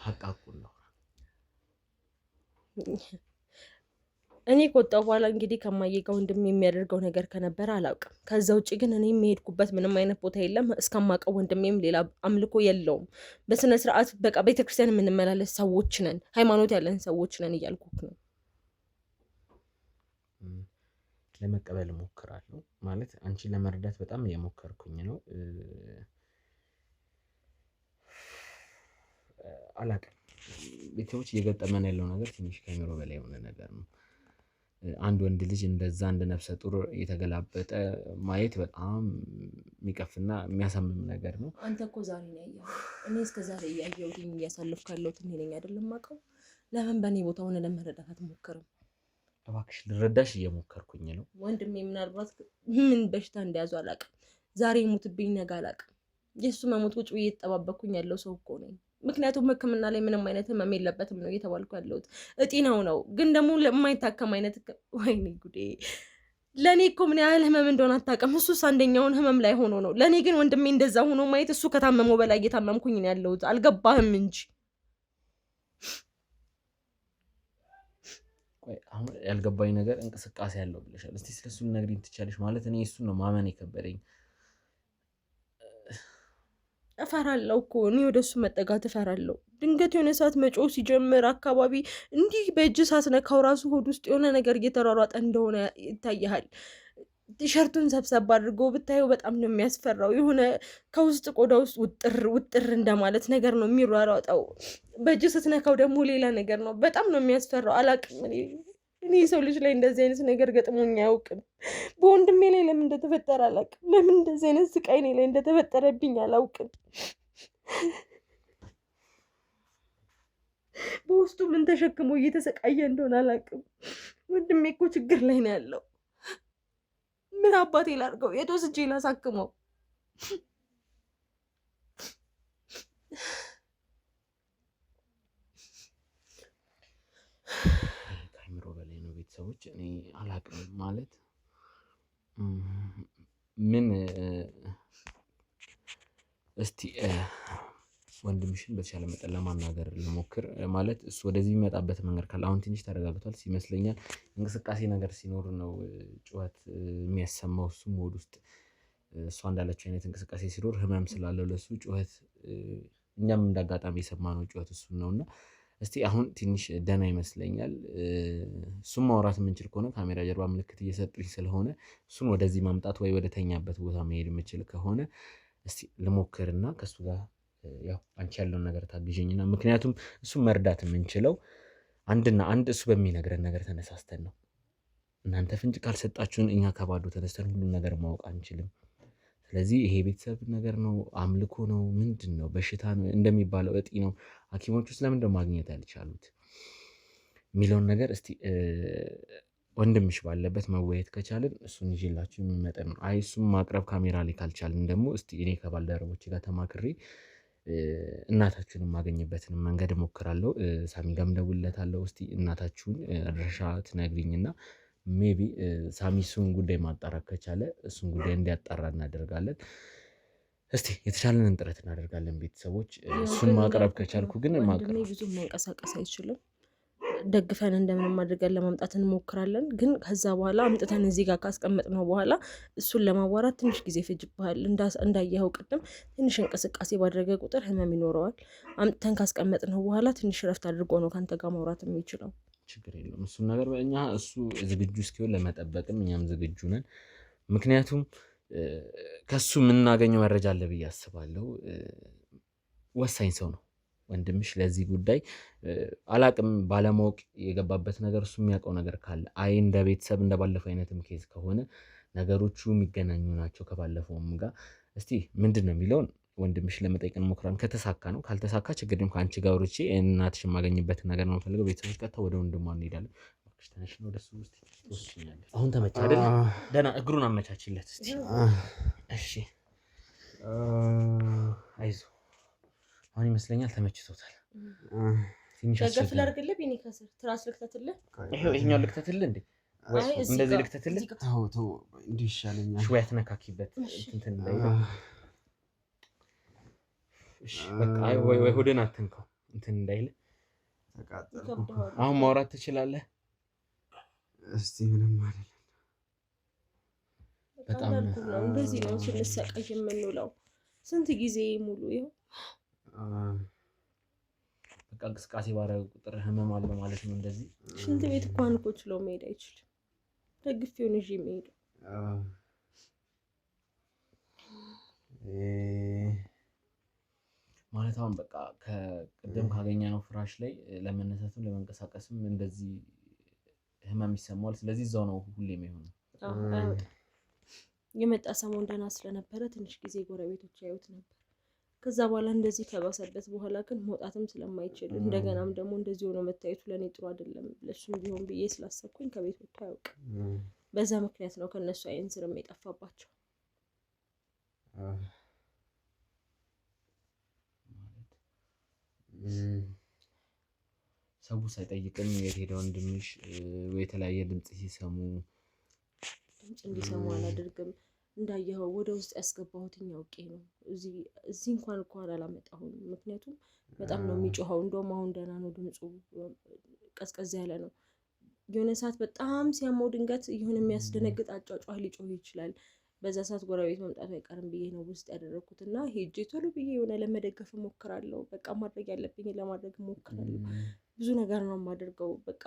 ሀቃቁን ነው። እኔ ከወጣሁ በኋላ እንግዲህ ከማዬ ጋር ወንድሜ የሚያደርገው ነገር ከነበረ አላውቅም። ከዛ ውጭ ግን እኔ የሚሄድኩበት ምንም አይነት ቦታ የለም። እስከማውቀው ወንድሜም ሌላ አምልኮ የለውም። በስነ ስርዓት በቃ ቤተክርስቲያን የምንመላለስ ሰዎች ነን፣ ሃይማኖት ያለን ሰዎች ነን እያልኩክ ነው። ለመቀበል እሞክራለሁ ማለት አንቺን ለመርዳት በጣም እየሞከርኩኝ ነው። አላውቅም ቤተሰቦች እየገጠመን ያለው ነገር ትንሽ ከአእምሮ በላይ የሆነ ነገር ነው። አንድ ወንድ ልጅ እንደዛ እንደ ነፍሰ ጡር የተገላበጠ ማየት በጣም የሚቀፍና የሚያሳምም ነገር ነው። አንተ እኮ ዛሬ ነው ያየኸው። እኔ እስከ ዛሬ እያየሁትኝ እያሳለፍኩ ያለሁት እኔ ነኝ አይደለም የማውቀው። ለምን በእኔ ቦታ ሆነ ለመረዳት አትሞክርም? እባክሽ ልረዳሽ እየሞከርኩኝ ነው። ወንድሜ ምናልባት ምን በሽታ እንደያዙ አላውቅም። ዛሬ ይሙትብኝ ነገ አላውቅም። የእሱ መሞት ቁጭ ብዬ እየተጠባበኩኝ ያለው ሰው እኮ ነኝ። ምክንያቱም ሕክምና ላይ ምንም አይነት ህመም የለበትም ነው እየተባልኩ ያለሁት። እጢ ነው፣ ግን ደግሞ ለማይታከም አይነት ወይኔ ጉዴ። ለእኔ እኮ ምን ያህል ህመም እንደሆነ አታውቅም። እሱስ አንደኛውን ህመም ላይ ሆኖ ነው። ለእኔ ግን ወንድሜ እንደዛ ሆኖ ማየት እሱ ከታመመው በላይ እየታመምኩኝ ነው ያለሁት። አልገባህም እንጂ አሁን ያልገባኝ ነገር እንቅስቃሴ ያለው ብለሻል። እስቲ ስለሱ ልነግሪኝ ትቻለሽ? ማለት እኔ እሱን ነው ማመን የከበደኝ። እፈራለሁ እኮ እኔ ወደ እሱ መጠጋት እፈራለሁ። ድንገት የሆነ ሰዓት መጮህ ሲጀምር አካባቢ እንዲህ በእጅ ሳትነካው ራሱ ሆድ ውስጥ የሆነ ነገር እየተሯሯጠ እንደሆነ ይታይሃል። ቲሸርቱን ሰብሰብ አድርጎ ብታየው በጣም ነው የሚያስፈራው። የሆነ ከውስጥ ቆዳ ውስጥ ውጥር ውጥር እንደማለት ነገር ነው የሚሯሯጠው። በእጅ ስትነካው ደግሞ ሌላ ነገር ነው። በጣም ነው የሚያስፈራው። አላቅም እኔ ሰው ልጅ ላይ እንደዚህ አይነት ነገር ገጥሞኝ አያውቅም። በወንድሜ ላይ ለምን እንደተፈጠረ አላውቅም። ለምን እንደዚህ አይነት ስቃይ እኔ ላይ እንደተፈጠረብኝ አላውቅም። በውስጡ ምን ተሸክሞ እየተሰቃየ እንደሆነ አላውቅም። ወንድሜ እኮ ችግር ላይ ነው ያለው። ምን አባቴ ላድርገው? የት ወስጄ ላሳክመው? ከአይምሮ በላይ ነው። ቤተሰቦች እኔ አላቅም ማለት ምን እስቲ ወንድምሽን በተሻለ መጠን ለማናገር ልሞክር። ማለት እሱ ወደዚህ የሚመጣበት መንገድ ካለ አሁን ትንሽ ተረጋግቷል ይመስለኛል። እንቅስቃሴ ነገር ሲኖር ነው ጩኸት የሚያሰማው። እሱም ሆድ ውስጥ እሷ እንዳለችው አይነት እንቅስቃሴ ሲኖር ህመም ስላለው ለሱ ጩኸት እኛም እንዳጋጣሚ የሰማነው ጩኸት እሱን ነውና እስቲ አሁን ትንሽ ደህና ይመስለኛል። እሱም ማውራት የምንችል ከሆነ ካሜራ ጀርባ ምልክት እየሰጡኝ ስለሆነ እሱን ወደዚህ ማምጣት ወይ ወደ ተኛበት ቦታ መሄድ የምችል ከሆነ እስቲ ልሞክርና ከሱ ጋር ያው አንቺ ያለውን ነገር ታግዥኝና፣ ምክንያቱም እሱን መርዳት የምንችለው አንድና አንድ እሱ በሚነግረን ነገር ተነሳስተን ነው። እናንተ ፍንጭ ካልሰጣችሁን እኛ ከባዶ ተነስተን ሁሉን ነገር ማወቅ አንችልም። ስለዚህ ይሄ ቤተሰብ ነገር ነው፣ አምልኮ ነው፣ ምንድን ነው፣ በሽታ ነው እንደሚባለው እጢ ነው፣ ሐኪሞች ውስጥ ለምን ደግሞ ማግኘት ያልቻሉት የሚለውን ነገር እስቲ ወንድምሽ ባለበት መወየት ከቻልን እሱን ይዤላችሁ የሚመጣ ነው። አይ እሱም ማቅረብ ካሜራ ላይ ካልቻልን ደግሞ እስቲ እኔ ከባልደረቦች ጋር ተማክሬ እናታችሁን የማገኝበትን መንገድ እሞክራለሁ። ሳሚ ጋርም እደውልለታለሁ። እስቲ እናታችሁን አድራሻ ትነግሪኝና ሜቢ ሳሚ እሱን ጉዳይ ማጣራት ከቻለ እሱን ጉዳይ እንዲያጣራ እናደርጋለን። እስቲ የተቻለንን ጥረት እናደርጋለን። ቤተሰቦች እሱን ማቅረብ ከቻልኩ ግን ማቅረብ ብዙ መንቀሳቀስ አይችልም። ደግፈን እንደምንም አድርገን ለማምጣት እንሞክራለን። ግን ከዛ በኋላ አምጥተን እዚህ ጋር ካስቀመጥነው በኋላ እሱን ለማዋራት ትንሽ ጊዜ ይፈጅብሃል። እንዳየኸው ቅድም ትንሽ እንቅስቃሴ ባደረገ ቁጥር ህመም ይኖረዋል። አምጥተን ካስቀመጥነው በኋላ ትንሽ ረፍት አድርጎ ነው ከአንተ ጋር ማውራት የሚችለው። ችግር የለውም። እሱን ነገር እኛ እሱ ዝግጁ እስኪሆን ለመጠበቅም እኛም ዝግጁ ነን። ምክንያቱም ከሱ የምናገኘው መረጃ አለ ብዬ አስባለሁ። ወሳኝ ሰው ነው ወንድምሽ። ለዚህ ጉዳይ አላቅም ባለማወቅ የገባበት ነገር እሱ የሚያውቀው ነገር ካለ አይ እንደ ቤተሰብ እንደ ባለፈው አይነትም ኬዝ ከሆነ ነገሮቹ የሚገናኙ ናቸው ከባለፈውም ጋር። እስቲ ምንድን ነው የሚለውን ወንድምሽ ለመጠየቅ እንሞክራለን። ከተሳካ ነው፣ ካልተሳካ ችግርም ከአንቺ ጋር ወርቼ እናትሽ የማገኝበትን ነገር ነው የምፈልገው። ቤተሰቦች ቀጥታ ወደ ወንድሟ እንሄዳለን። ተነሽ ነው ወደሱ ውስጥ ትወስኛለሽ። አሁን ተመቻ አይደል? ደህና እግሩን አመቻችለት እስቲ። እሺ አይዞህ አሁን ይመስለኛል ተመችቶታል። ደገፍ ላድርግልህ? ቢኒ ከስር ትራስ ልክተትልህ? ይሄኛው ልክተትልህ እንዴ? ወይ እንደዚህ ልክተትልህ? ተው እንዲህ ይሻለኛል። ሽው ያትነካኪበት እንትን ላይ እሺ በቃ ወይ ሆድን አትንካው እንትን እንዳይል። አሁን ማውራት ትችላለህ? እስቲ ምንም አይደለም። በጣም እንደዚህ ነው ስንሰቃይ የምንውለው ስንት ጊዜ ሙሉ ይኸው በቃ እንቅስቃሴ ባደረገ ቁጥር ህመም አለ ማለት ነው። እንደዚህ ሽንት ቤት እንኳን እኮ ችሎ መሄድ አይችልም። ደግፌውን ይዤ የምሄደው ማለት አሁን በቃ ከቅድም ካገኘነው ፍራሽ ላይ ለመነሳትም ለመንቀሳቀስም እንደዚህ ህመም ይሰማዋል። ስለዚህ እዛው ነው ሁሌ የሚሆነው። የመጣ ሰሞን ደህና ስለነበረ ትንሽ ጊዜ ጎረቤቶች ያዩት ነበር። ከዛ በኋላ እንደዚህ ከባሰበት በኋላ ግን መውጣትም ስለማይችል እንደገናም ደግሞ እንደዚህ ሆኖ መታየቱ ለእኔ ጥሩ አይደለም። ለሱም ቢሆን ብዬ ስላሰብኩኝ ከቤት ወጥቶ አያውቅም። በዛ ምክንያት ነው ከነሱ አይን ስርም የጠፋባቸው። ሰው ሳይጠይቅም የት ሄደ ወንድምሽ ወይ የተለያየ ድምጽ ሲሰሙ ድምፅ እንዲሰሙ አላደርግም። እንዳየኸው ወደ ውስጥ ያስገባሁትኝ አውቄ ነው። እዚህ እንኳን አላመጣሁም። ምክንያቱም በጣም ነው የሚጮኸው። እንደውም አሁን ደህና ነው ድምፁ፣ ቀዝቀዝ ያለ ነው። የሆነ ሰዓት በጣም ሲያመው ድንገት የሆነ የሚያስደነግጥ አጫጫህ ሊጮህ ይችላል። በዛ ሰዓት ጎረቤት መምጣቱ አይቀርም ብዬ ነው ውስጥ ያደረኩት እና ሄጄ ቶሎ ብዬ የሆነ ለመደገፍ እሞክራለሁ። በቃ ማድረግ ያለብኝ ለማድረግ እሞክራለሁ። ብዙ ነገር ነው የማደርገው። በቃ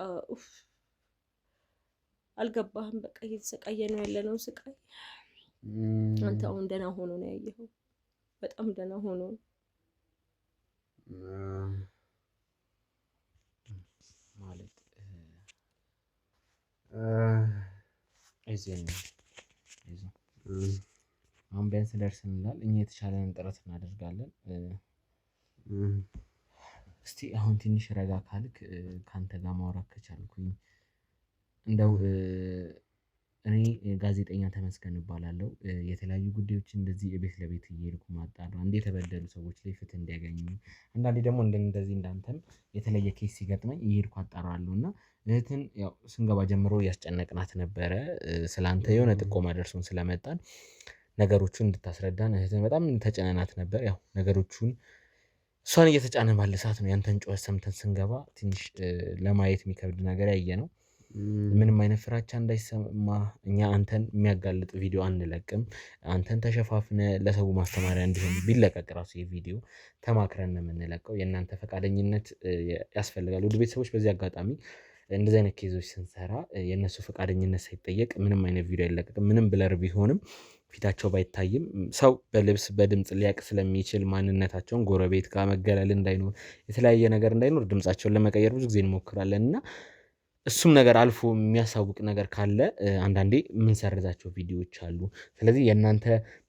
አልገባህም? በቃ እየተሰቃየ ነው ያለነው ስቃይ። አንተ አሁን ደህና ሆኖ ነው ያየኸው። በጣም ደህና ሆኖ ማለት አሁን ቢያንስ ደርሰናል። እኛ የተሻለንን ጥረት እናደርጋለን። እስቲ አሁን ትንሽ ረጋ ካልክ ካንተ ጋር ማውራት ከቻልኩኝ እንደው እኔ ጋዜጠኛ ተመስገን እባላለሁ። የተለያዩ ጉዳዮች እንደዚህ ቤት ለቤት እየሄድኩ ማጣራ እንደ የተበደሉ ሰዎች ላይ ፍትህ እንዲያገኙ፣ አንዳንዴ ደግሞ እንደዚህ እንዳንተም የተለየ ኬስ ሲገጥመኝ እየሄድኩ አጣራለሁ እና እህትን ያው ስንገባ ጀምሮ ያስጨነቅናት ነበረ። ስላንተ የሆነ ጥቆማ ደርሶን ስለመጣን ነገሮቹን እንድታስረዳን እህትን በጣም ተጨነናት ነበር። ያው ነገሮቹን እሷን እየተጫነ ባለ ሰዓት ነው ያንተን ጩኸት ሰምተን ስንገባ ትንሽ ለማየት የሚከብድ ነገር ያየነው። ምንም አይነት ፍራቻ እንዳይሰማ እኛ አንተን የሚያጋልጥ ቪዲዮ አንለቅም። አንተን ተሸፋፍነ ለሰው ማስተማሪያ እንዲሆን ቢለቀቅ ራሱ የቪዲዮ ተማክረን ነው የምንለቀው። የእናንተ ፈቃደኝነት ያስፈልጋል። ውድ ቤተሰቦች በዚህ አጋጣሚ እንደዚህ አይነት ኬዞች ስንሰራ የእነሱ ፈቃደኝነት ሳይጠየቅ ምንም አይነት ቪዲዮ አይለቀቅም። ምንም ብለር ቢሆንም ፊታቸው ባይታይም ሰው በልብስ በድምፅ ሊያቅ ስለሚችል ማንነታቸውን ጎረቤት ጋር መገለል እንዳይኖር፣ የተለያየ ነገር እንዳይኖር ድምፃቸውን ለመቀየር ብዙ ጊዜ እንሞክራለን እና እሱም ነገር አልፎ የሚያሳውቅ ነገር ካለ አንዳንዴ የምንሰርዛቸው ቪዲዮዎች አሉ። ስለዚህ የእናንተ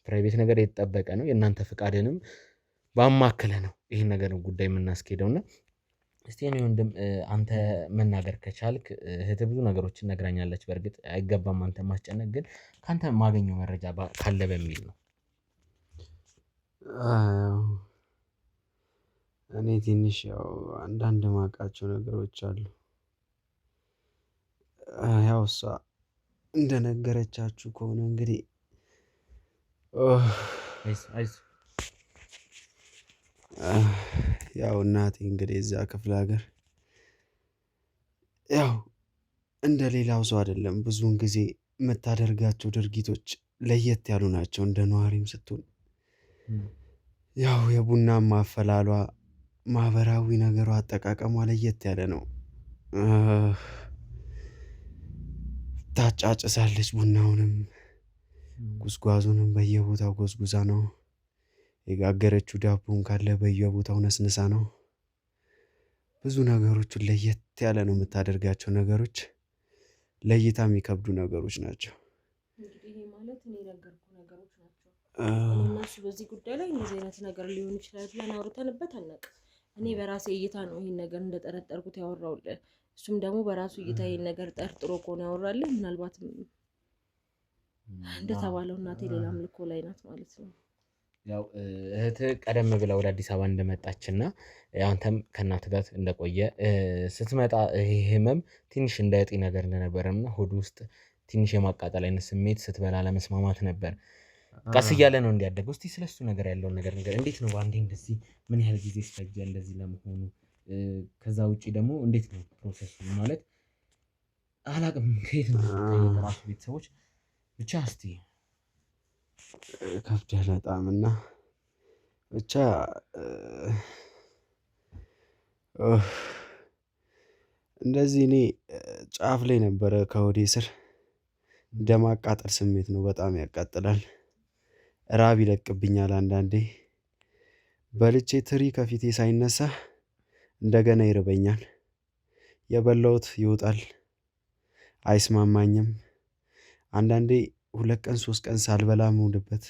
ፕራይቬት ነገር የተጠበቀ ነው። የእናንተ ፍቃድንም ባማከለ ነው ይህን ነገር ጉዳይ የምናስኬደው እና እስቲ እኔ ወንድም አንተ መናገር ከቻልክ እህትህ ብዙ ነገሮችን ነግራኛለች። በእርግጥ አይገባም አንተ ማስጨነቅ፣ ግን ካንተ የማገኘው መረጃ ካለ በሚል ነው። እኔ ትንሽ ያው አንዳንድ ማውቃቸው ነገሮች አሉ። ያው እሷ እንደነገረቻችሁ ከሆነ እንግዲህ ያው እናቴ እንግዲህ እዛ ክፍለ ሀገር ያው እንደ ሌላው ሰው አይደለም። ብዙውን ጊዜ የምታደርጋቸው ድርጊቶች ለየት ያሉ ናቸው። እንደ ነዋሪም ስትሆን ያው የቡና ማፈላሏ፣ ማህበራዊ ነገሯ፣ አጠቃቀሟ ለየት ያለ ነው። ታጫጭሳለች። ቡናውንም ጉዝጓዙንም በየቦታው ጎዝጉዛ ነው። የጋገረችው ዳቦን ካለ በየቦታው ነስንሳ ነው። ብዙ ነገሮችን ለየት ያለ ነው የምታደርጋቸው ነገሮች፣ ለእይታ የሚከብዱ ነገሮች ናቸው። እንግዲህ ይሄ ማለት እኔ የነገርኩህ ነገሮች ናቸው። እና እሱ በዚህ ጉዳይ ላይ እንደዚህ አይነት ነገር ሊሆን ይችላል ብለን አውርተንበት አናውቅም። እኔ በራሴ እይታ ነው ይሄን ነገር እንደጠረጠርኩት ያወራሁልህ። እሱም ደግሞ በራሱ እይታ ይሄን ነገር ጠርጥሮ ከሆነ ያወራልህ፣ ምናልባትም እንደተባለው እናቴ ሌላ አምልኮ ላይ ናት ማለት ነው። ያው እህትህ ቀደም ብላ ወደ አዲስ አበባ እንደመጣችና አንተም ከእናትህ ጋር እንደቆየ ስትመጣ ይሄ ህመም ትንሽ እንደ እጢ ነገር እንደነበረና ሆድ ውስጥ ትንሽ የማቃጠል አይነት ስሜት፣ ስትበላ ለመስማማት ነበር። ቀስ እያለ ነው እንዲያደገው። እስቲ ስለሱ ነገር ያለውን ነገር እንዴት ነው በአንዴ እንደዚህ ምን ያህል ጊዜ ፈጀ እንደዚህ ለመሆኑ? ከዛ ውጪ ደግሞ እንዴት ነው ፕሮሰሱ? ማለት አላቅም ከየት ነው ራሱ ቤተሰቦች ብቻ እስቲ ከብዳል በጣም እና ብቻ እንደዚህ እኔ ጫፍ ላይ ነበረ ከሆዴ ስር እንደማቃጠል ስሜት ነው። በጣም ያቃጥላል። ራብ ይለቅብኛል አንዳንዴ። በልቼ ትሪ ከፊቴ ሳይነሳ እንደገና ይርበኛል። የበላሁት ይወጣል፣ አይስማማኝም። አንዳንዴ 2 ቀን 3 ቀን ሳልበላ ምውልበት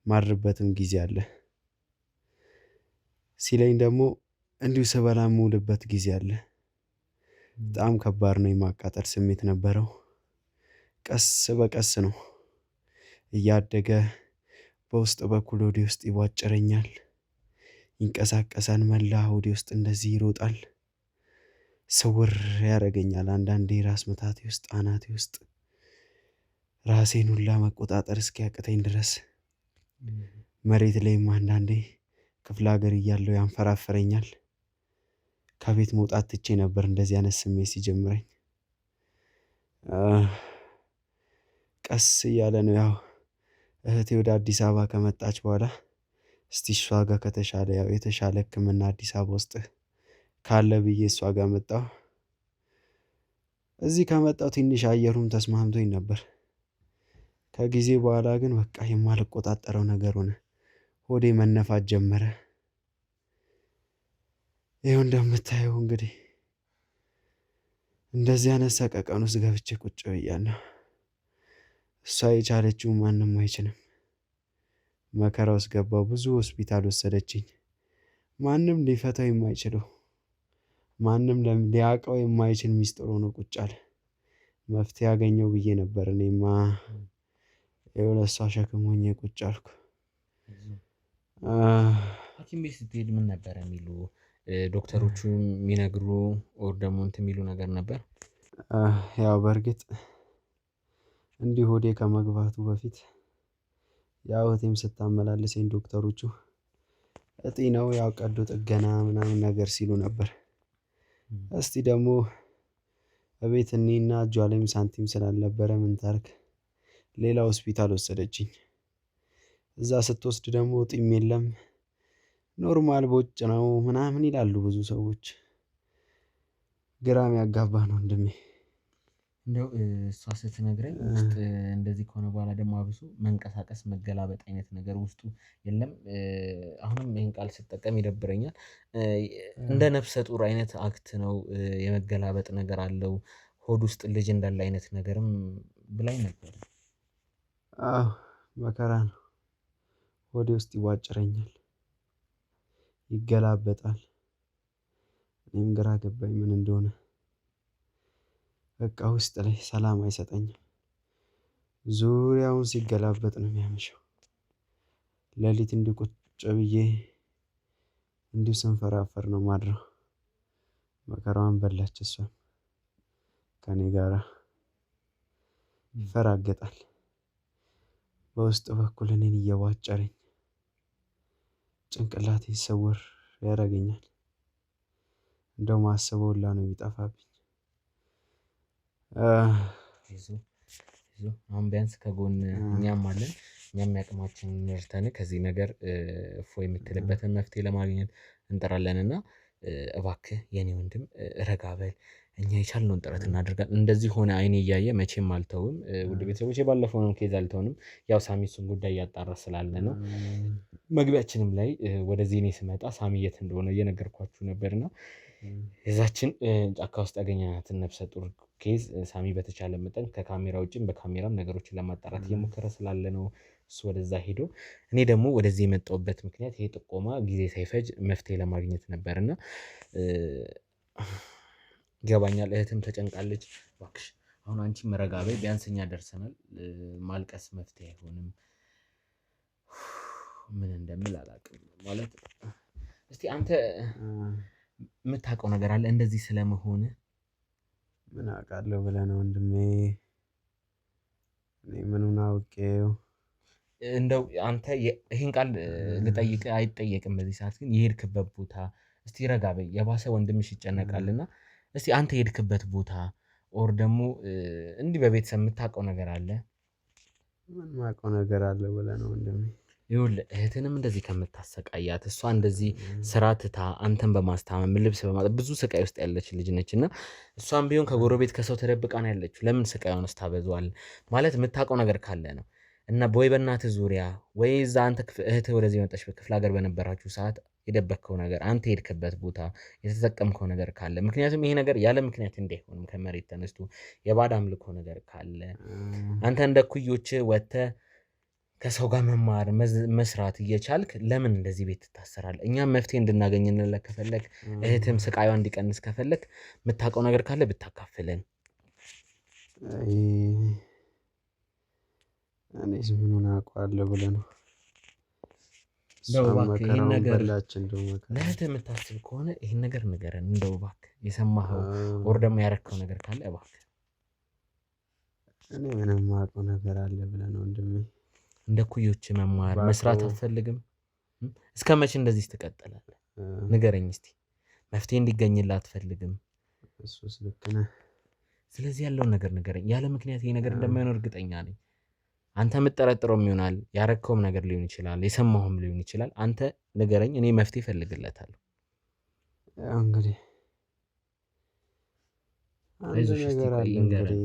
ማድርበትም ጊዜ አለ። ሲለኝ ደግሞ እንዲሁ ስበላ ምውልበት ጊዜ አለ። በጣም ከባድ ነው። የማቃጠል ስሜት ነበረው። ቀስ በቀስ ነው እያደገ በውስጥ በኩል ሆዴ ውስጥ ይቧጭረኛል፣ ይንቀሳቀሳል። መላ ሆዴ ውስጥ እንደዚህ ይሮጣል፣ ስውር ያደርገኛል። አንዳንዴ ራስ ምታቴ ውስጥ፣ አናቴ ውስጥ ራሴን ሁላ መቆጣጠር እስኪያቅተኝ ድረስ መሬት ላይም አንዳንዴ ክፍለ ሀገር እያለሁ ያንፈራፍረኛል። ከቤት መውጣት ትቼ ነበር እንደዚህ አይነት ስሜት ሲጀምረኝ። ቀስ እያለ ነው ያው እህቴ ወደ አዲስ አበባ ከመጣች በኋላ እስቲ እሷ ጋር ከተሻለ ያው የተሻለ ሕክምና አዲስ አበባ ውስጥ ካለ ብዬ እሷ ጋር መጣሁ። እዚህ ከመጣሁ ትንሽ አየሩም ተስማምቶኝ ነበር። ከጊዜ በኋላ ግን በቃ የማልቆጣጠረው ነገር ሆነ። ሆዴ መነፋት ጀመረ። ይኸው እንደምታየው እንግዲህ እንደዚህ አይነት ሰቀቀን ውስጥ ገብቼ ቁጭ ብያለሁ። እሷ የቻለችው ማንም አይችልም። መከራ ውስጥ ገባሁ። ብዙ ሆስፒታል ወሰደችኝ። ማንም ሊፈታው የማይችለው ማንም ሊያውቀው የማይችል ሚስጥር ሆኖ ቁጭ አለ። መፍትሄ ያገኘው ብዬ ነበር እኔማ። ይኸው ለእሷ ሸክም ሆኜ ቁጭ አልኩ። ሐኪም ቤት ስትሄድ ምን ነበር የሚሉ ዶክተሮቹ የሚነግሩ ኦር ደግሞ እንትን የሚሉ ነገር ነበር? ያው በእርግጥ እንዲህ ሆዴ ከመግባቱ በፊት ያው እህቴም ስታመላልሰኝ ዶክተሮቹ እጢ ነው ያው ቀዶ ጥገና ምናምን ነገር ሲሉ ነበር። እስቲ ደግሞ እቤት እኔና እጇ ላይም ሳንቲም ስላልነበረ ምን ታርግ ሌላ ሆስፒታል ወሰደችኝ። እዛ ስትወስድ ደግሞ እጢም የለም ኖርማል ቦጭ ነው ምናምን ይላሉ ብዙ ሰዎች። ግራም ያጋባ ነው ወንድሜ። እንደው እሷ ስትነግረኝ ውስጥ እንደዚህ ከሆነ በኋላ ደግሞ አብሶ መንቀሳቀስ መገላበጥ አይነት ነገር ውስጡ የለም። አሁንም ይህን ቃል ስጠቀም ይደብረኛል። እንደ ነፍሰ ጡር አይነት አክት ነው፣ የመገላበጥ ነገር አለው፣ ሆድ ውስጥ ልጅ እንዳለ አይነት ነገርም ብላኝ ነበር። አዎ መከራ ነው። ሆዴ ውስጥ ይዋጭረኛል፣ ይገላበጣል። እኔም ግራ ገባኝ ምን እንደሆነ። በቃ ውስጥ ላይ ሰላም አይሰጠኝም። ዙሪያውን ሲገላበጥ ነው የሚያመሸው። ሌሊት እንዲህ ቁጭ ብዬ እንዲሁ ስንፈራፈር ነው ማድረው። መከራዋን በላች እሷም ከኔ ጋራ ይፈራገጣል። በውስጥ በኩል እኔን እየዋጨረኝ ጭንቅላቴ ይሰወር ያደርገኛል። እንደው ማሰበው ሁላ ነው የሚጠፋብኝ። አሁን ቢያንስ ከጎን እኛም አለን። እኛም ያቅማችንን ረድተን ከዚህ ነገር እፎይ የምትልበትን መፍትሄ ለማግኘት እንጥራለን እና እባክህ የኔ ወንድም ረጋ በል። እኛ የቻልነውን ጥረት እናደርጋለን። እንደዚህ ሆነ አይኔ እያየ መቼም አልተውም። ውድ ቤተሰቦቼ ባለፈውንም ኬዝ አልተውንም። ያው ሳሚ እሱን ጉዳይ እያጣራ ስላለ ነው። መግቢያችንም ላይ ወደዚህ እኔ ስመጣ ሳሚ የት እንደሆነ እየነገርኳችሁ ነበርና የዛችን ጫካ ውስጥ ያገኘናትን ነፍሰ ጡር ኬዝ ሳሚ በተቻለ መጠን ከካሜራ ውጭም በካሜራም ነገሮችን ለማጣራት እየሞከረ ስላለ ነው እሱ ወደዛ ሄዶ። እኔ ደግሞ ወደዚህ የመጣሁበት ምክንያት ይሄ ጥቆማ ጊዜ ሳይፈጅ መፍትሄ ለማግኘት ነበርና ይገባኛል። እህትም ተጨንቃለች። እባክሽ አሁን አንቺም ረጋ በይ። ቢያንስ እኛ ደርሰናል። ማልቀስ መፍትሄ አይሆንም። ምን እንደምል አላውቅም። ማለት እስቲ አንተ የምታውቀው ነገር አለ እንደዚህ ስለመሆን? ምን አውቃለሁ ብለህ ነው ወንድሜ? እኔ ምኑን አውቄው? እንደው አንተ ይህን ቃል ልጠይቅ አይጠየቅም በዚህ ሰዓት፣ ግን የሄድክበት ቦታ እስቲ ረጋ በይ። የባሰ ወንድምሽ ይጨነቃልና እስቲ አንተ የሄድክበት ቦታ ኦር ደግሞ እንዲህ በቤተሰብ የምታውቀው ነገር አለ? ምን ማውቀው ነገር አለ ብለህ ነው ወንድሜ? ይኸውልህ እህትንም እንደዚህ ከምታሰቃያት እሷ እንደዚህ ስራ ትታ አንተን በማስታመም ልብስ በማጠብ ብዙ ስቃይ ውስጥ ያለች ልጅ ነች እና እሷም ቢሆን ከጎረቤት ከሰው ተደብቃ ነው ያለችው። ለምን ስቃዩን ውስጥ ታበዛዋለህ? ማለት የምታውቀው ነገር ካለ ነው። እና ወይ በእናትህ ዙሪያ ወይ እዛ አንተ እህትህ ወደዚህ መጣች በክፍለ ሀገር በነበራችሁ ሰዓት የደበቅከው ነገር፣ አንተ የሄድክበት ቦታ የተጠቀምከው ነገር ካለ፣ ምክንያቱም ይሄ ነገር ያለ ምክንያት እንዳይሆንም ከመሬት ተነስቶ የባዕድ አምልኮ ነገር ካለ አንተ እንደ ኩዮች ወጥተህ ከሰው ጋር መማር መስራት እየቻልክ ለምን እንደዚህ ቤት ትታሰራለህ? እኛም መፍትሄ እንድናገኝልህ ከፈለግ፣ እህትም ስቃዩዋ እንዲቀንስ ከፈለግ የምታውቀው ነገር ካለ ብታካፍለን። እኔስ ምኑን አውቀዋለሁ ብለህ ነው? እንደው እባክህ ይሄን ነገር እንደው መከራ ለእህትህ የምታስብ ከሆነ ይሄን ነገር ንገረን። እንደው እባክህ የሰማኸው ወር ደግሞ ያረከው ነገር ካለ እባክህ። እኔ ምንም የማውቀው ነገር አለ ብለህ ነው ወንድሜ? እንደ ኩዮች መማር መስራት አትፈልግም? እስከ መቼ እንደዚህ ትቀጥላለህ? ንገረኝ እስቲ። መፍትሄ እንዲገኝልህ አትፈልግም? እሱስ ልክ ነህ። ስለዚህ ያለውን ነገር ንገረኝ። ያለ ምክንያት ይሄ ነገር እንደማይሆን እርግጠኛ ነኝ። አንተ የምትጠረጥረውም ይሆናል፣ ያረከውም ነገር ሊሆን ይችላል፣ የሰማሁም ሊሆን ይችላል። አንተ ንገረኝ፣ እኔ መፍትሄ እፈልግለታለሁ። እንግዲህ አንድ ነገር አለ እንግዲህ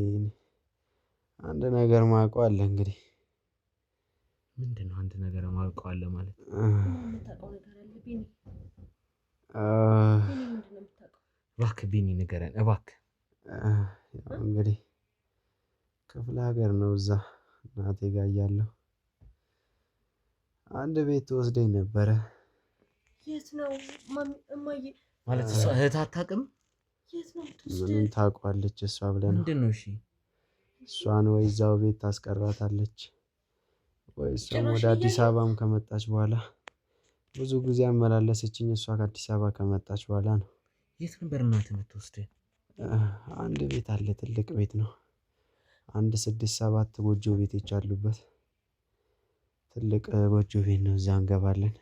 አንድ ነገር ማውቀው አለ እንግዲህ። ምንድን ነው አንድ ነገር ማውቀው አለ ማለት? እባክህ ቢኒ ንገረን እባክህ። እንግዲህ ክፍለ ሀገር ነው እዛ እናቴ ጋር እያለሁ አንድ ቤት ወስደኝ ነበረ። የት ነው እማዬ? ማለት እሷ እህት አታውቅም? የት ነው ምንም ታውቋለች እሷ ብለህ ነው? ምንድን ነው? እሺ እሷን ወይ እዛው ቤት ታስቀራታለች ወይ እሷም ወደ አዲስ አበባም ከመጣች በኋላ ብዙ ጊዜ አመላለሰችኝ። እሷ ከአዲስ አበባ ከመጣች በኋላ ነው። የት ነበር እናትህ የምትወስደህ? አንድ ቤት አለ፣ ትልቅ ቤት ነው። 6-7 ጎጆ ቤቶች አሉበት ትልቅ ጎጆ ቤት ነው። እዛ እንገባለን።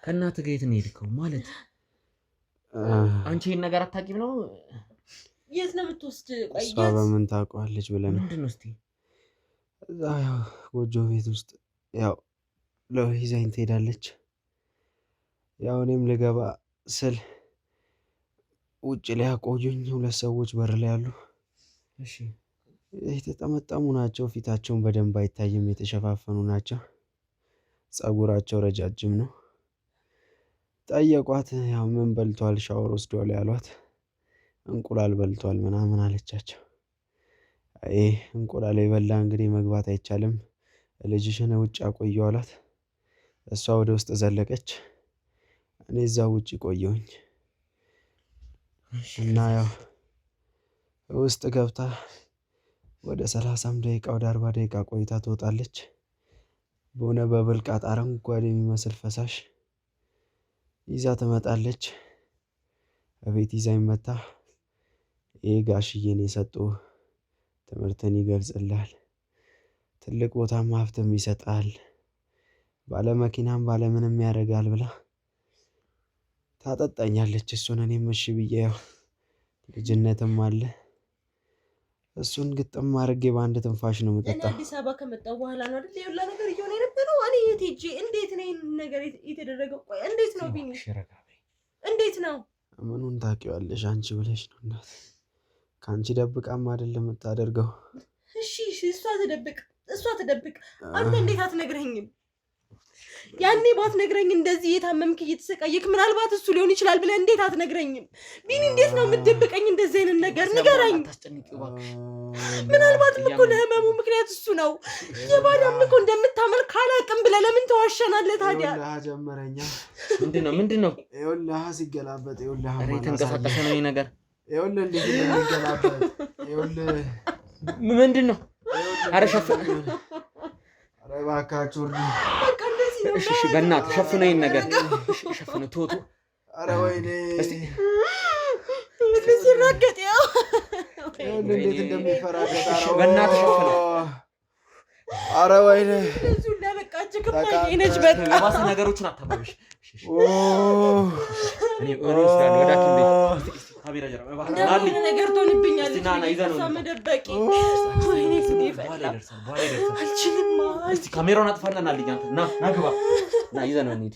ከእናትህ ጋር የት ነው የሄድከው? ማለት አንቺ ይሄን ነገር አታውቂም ነው? የት ነው የምትወስድ? ቆይ እሷ በምን ታውቀዋለች ብለህ ነው? ምንድን ነው እስቲ? እዛ ያው ጎጆ ቤት ውስጥ ያው ይዛኝ ትሄዳለች። ያው እኔም ልገባ ስል ውጭ ላይ ያቆዩኝ 2 ሰዎች በር ላይ አሉ። እሺ የተጠመጠሙ ናቸው። ፊታቸውን በደንብ አይታይም፣ የተሸፋፈኑ ናቸው። ፀጉራቸው ረጃጅም ነው። ጠየቋት፣ ያው ምን በልቷል? ሻወር ወስዷል ያሏት። እንቁላል በልቷል ምናምን አለቻቸው። አይ እንቁላል የበላ እንግዲህ መግባት አይቻልም፣ ልጅሽን ውጭ አቆየው አላት። እሷ ወደ ውስጥ ዘለቀች፣ እኔ እዛ ውጭ ቆየሁኝ እና ያው ውስጥ ገብታ ወደ 30 ደቂቃ ወደ 40 ደቂቃ ቆይታ ትወጣለች። በሆነ በብልቃጥ አረንጓዴ የሚመስል ፈሳሽ ይዛ ትመጣለች። እቤት ይዛኝ መጣ። ይሄ ጋሽዬን የሰጡ ትምህርትን ይገልጽልሃል፣ ትልቅ ቦታም ሀብትም ይሰጣል፣ ባለመኪናም ባለምንም ያደርጋል ብላ ታጠጣኛለች። እሱን እኔም እሺ ብዬ ያው ልጅነትም አለ እሱን ግጥም አድርጌ በአንድ ትንፋሽ ነው የምጠጣው። አዲስ አበባ ከመጣሁ በኋላ ነው አይደል የሁላ ነገር እየሆነ የነበረው። እኔ የት ሄጄ እንዴት ነው ይሄን ነገር የተደረገው? ቆይ እንዴት ነው ቢኒ? እንዴት ነው? ምኑን ታውቂዋለሽ አንቺ ብለሽ ነው እናት። ከአንቺ ደብቃም አይደለም የምታደርገው። እሺ እሷ ትደብቅ። አንተ እንዴት አትነግረኝም? ያኔ ባትነግረኝ እንደዚህ የታመምክ እየተሰቃየክ ምናልባት እሱ ሊሆን ይችላል ብለህ እንዴት አትነግረኝም? ቢኒ እንዴት ነው የምትደብቀኝ እንደዚህ አይነት ነገር? ንገረኝ። ምናልባትም እኮ ለህመሙ ምክንያት እሱ ነው። የባዳ አምልኮ እንደምታመልክ አላውቅም ብለህ ለምን ተዋሸናለህ ታዲያ? ጀመረኛ። ምንድነው? ይኸውልህ ሲገላበጥ ይኸውልህ የተንቀሳቀሰ ነው ይሄ ነገር። ይኸውልህ እንዴት እንደሚገላበጥ ይኸውልህ። ምንድን ነው? ኧረ ሸፍን። ኧረ እባካችሁ በቃ እንደዚህ ነው። እሺ በእናትህ ሸፍነው ይሄን ነገር። ሸፍነው ቶቶ። ኧረ ወይኔ ሲራገጥ ያው ይኸውልህ እንዴት እንደሚፈራገጥ። በእናትህ ሸፍነው። ኧረ ወይኔ እዚሁ ለበቃች ከማይ ነች። በቃ ለባሰ ነገሮችን አታባብሽ። እኔ ወስዳለሁ ወደ ሐኪም ቤት። ካሜራ ጀርባ እንደዚህ ነገር ትሆንብኛለች። እሷ መደበቂ ወይኔ ስኔ ፈላ በኋላ ይደርሳል። አልችልም። እስቲ ካሜራውን አጥፋና ናልኝ አንተ። ና ግባ። ና ይዘነው እንሂድ።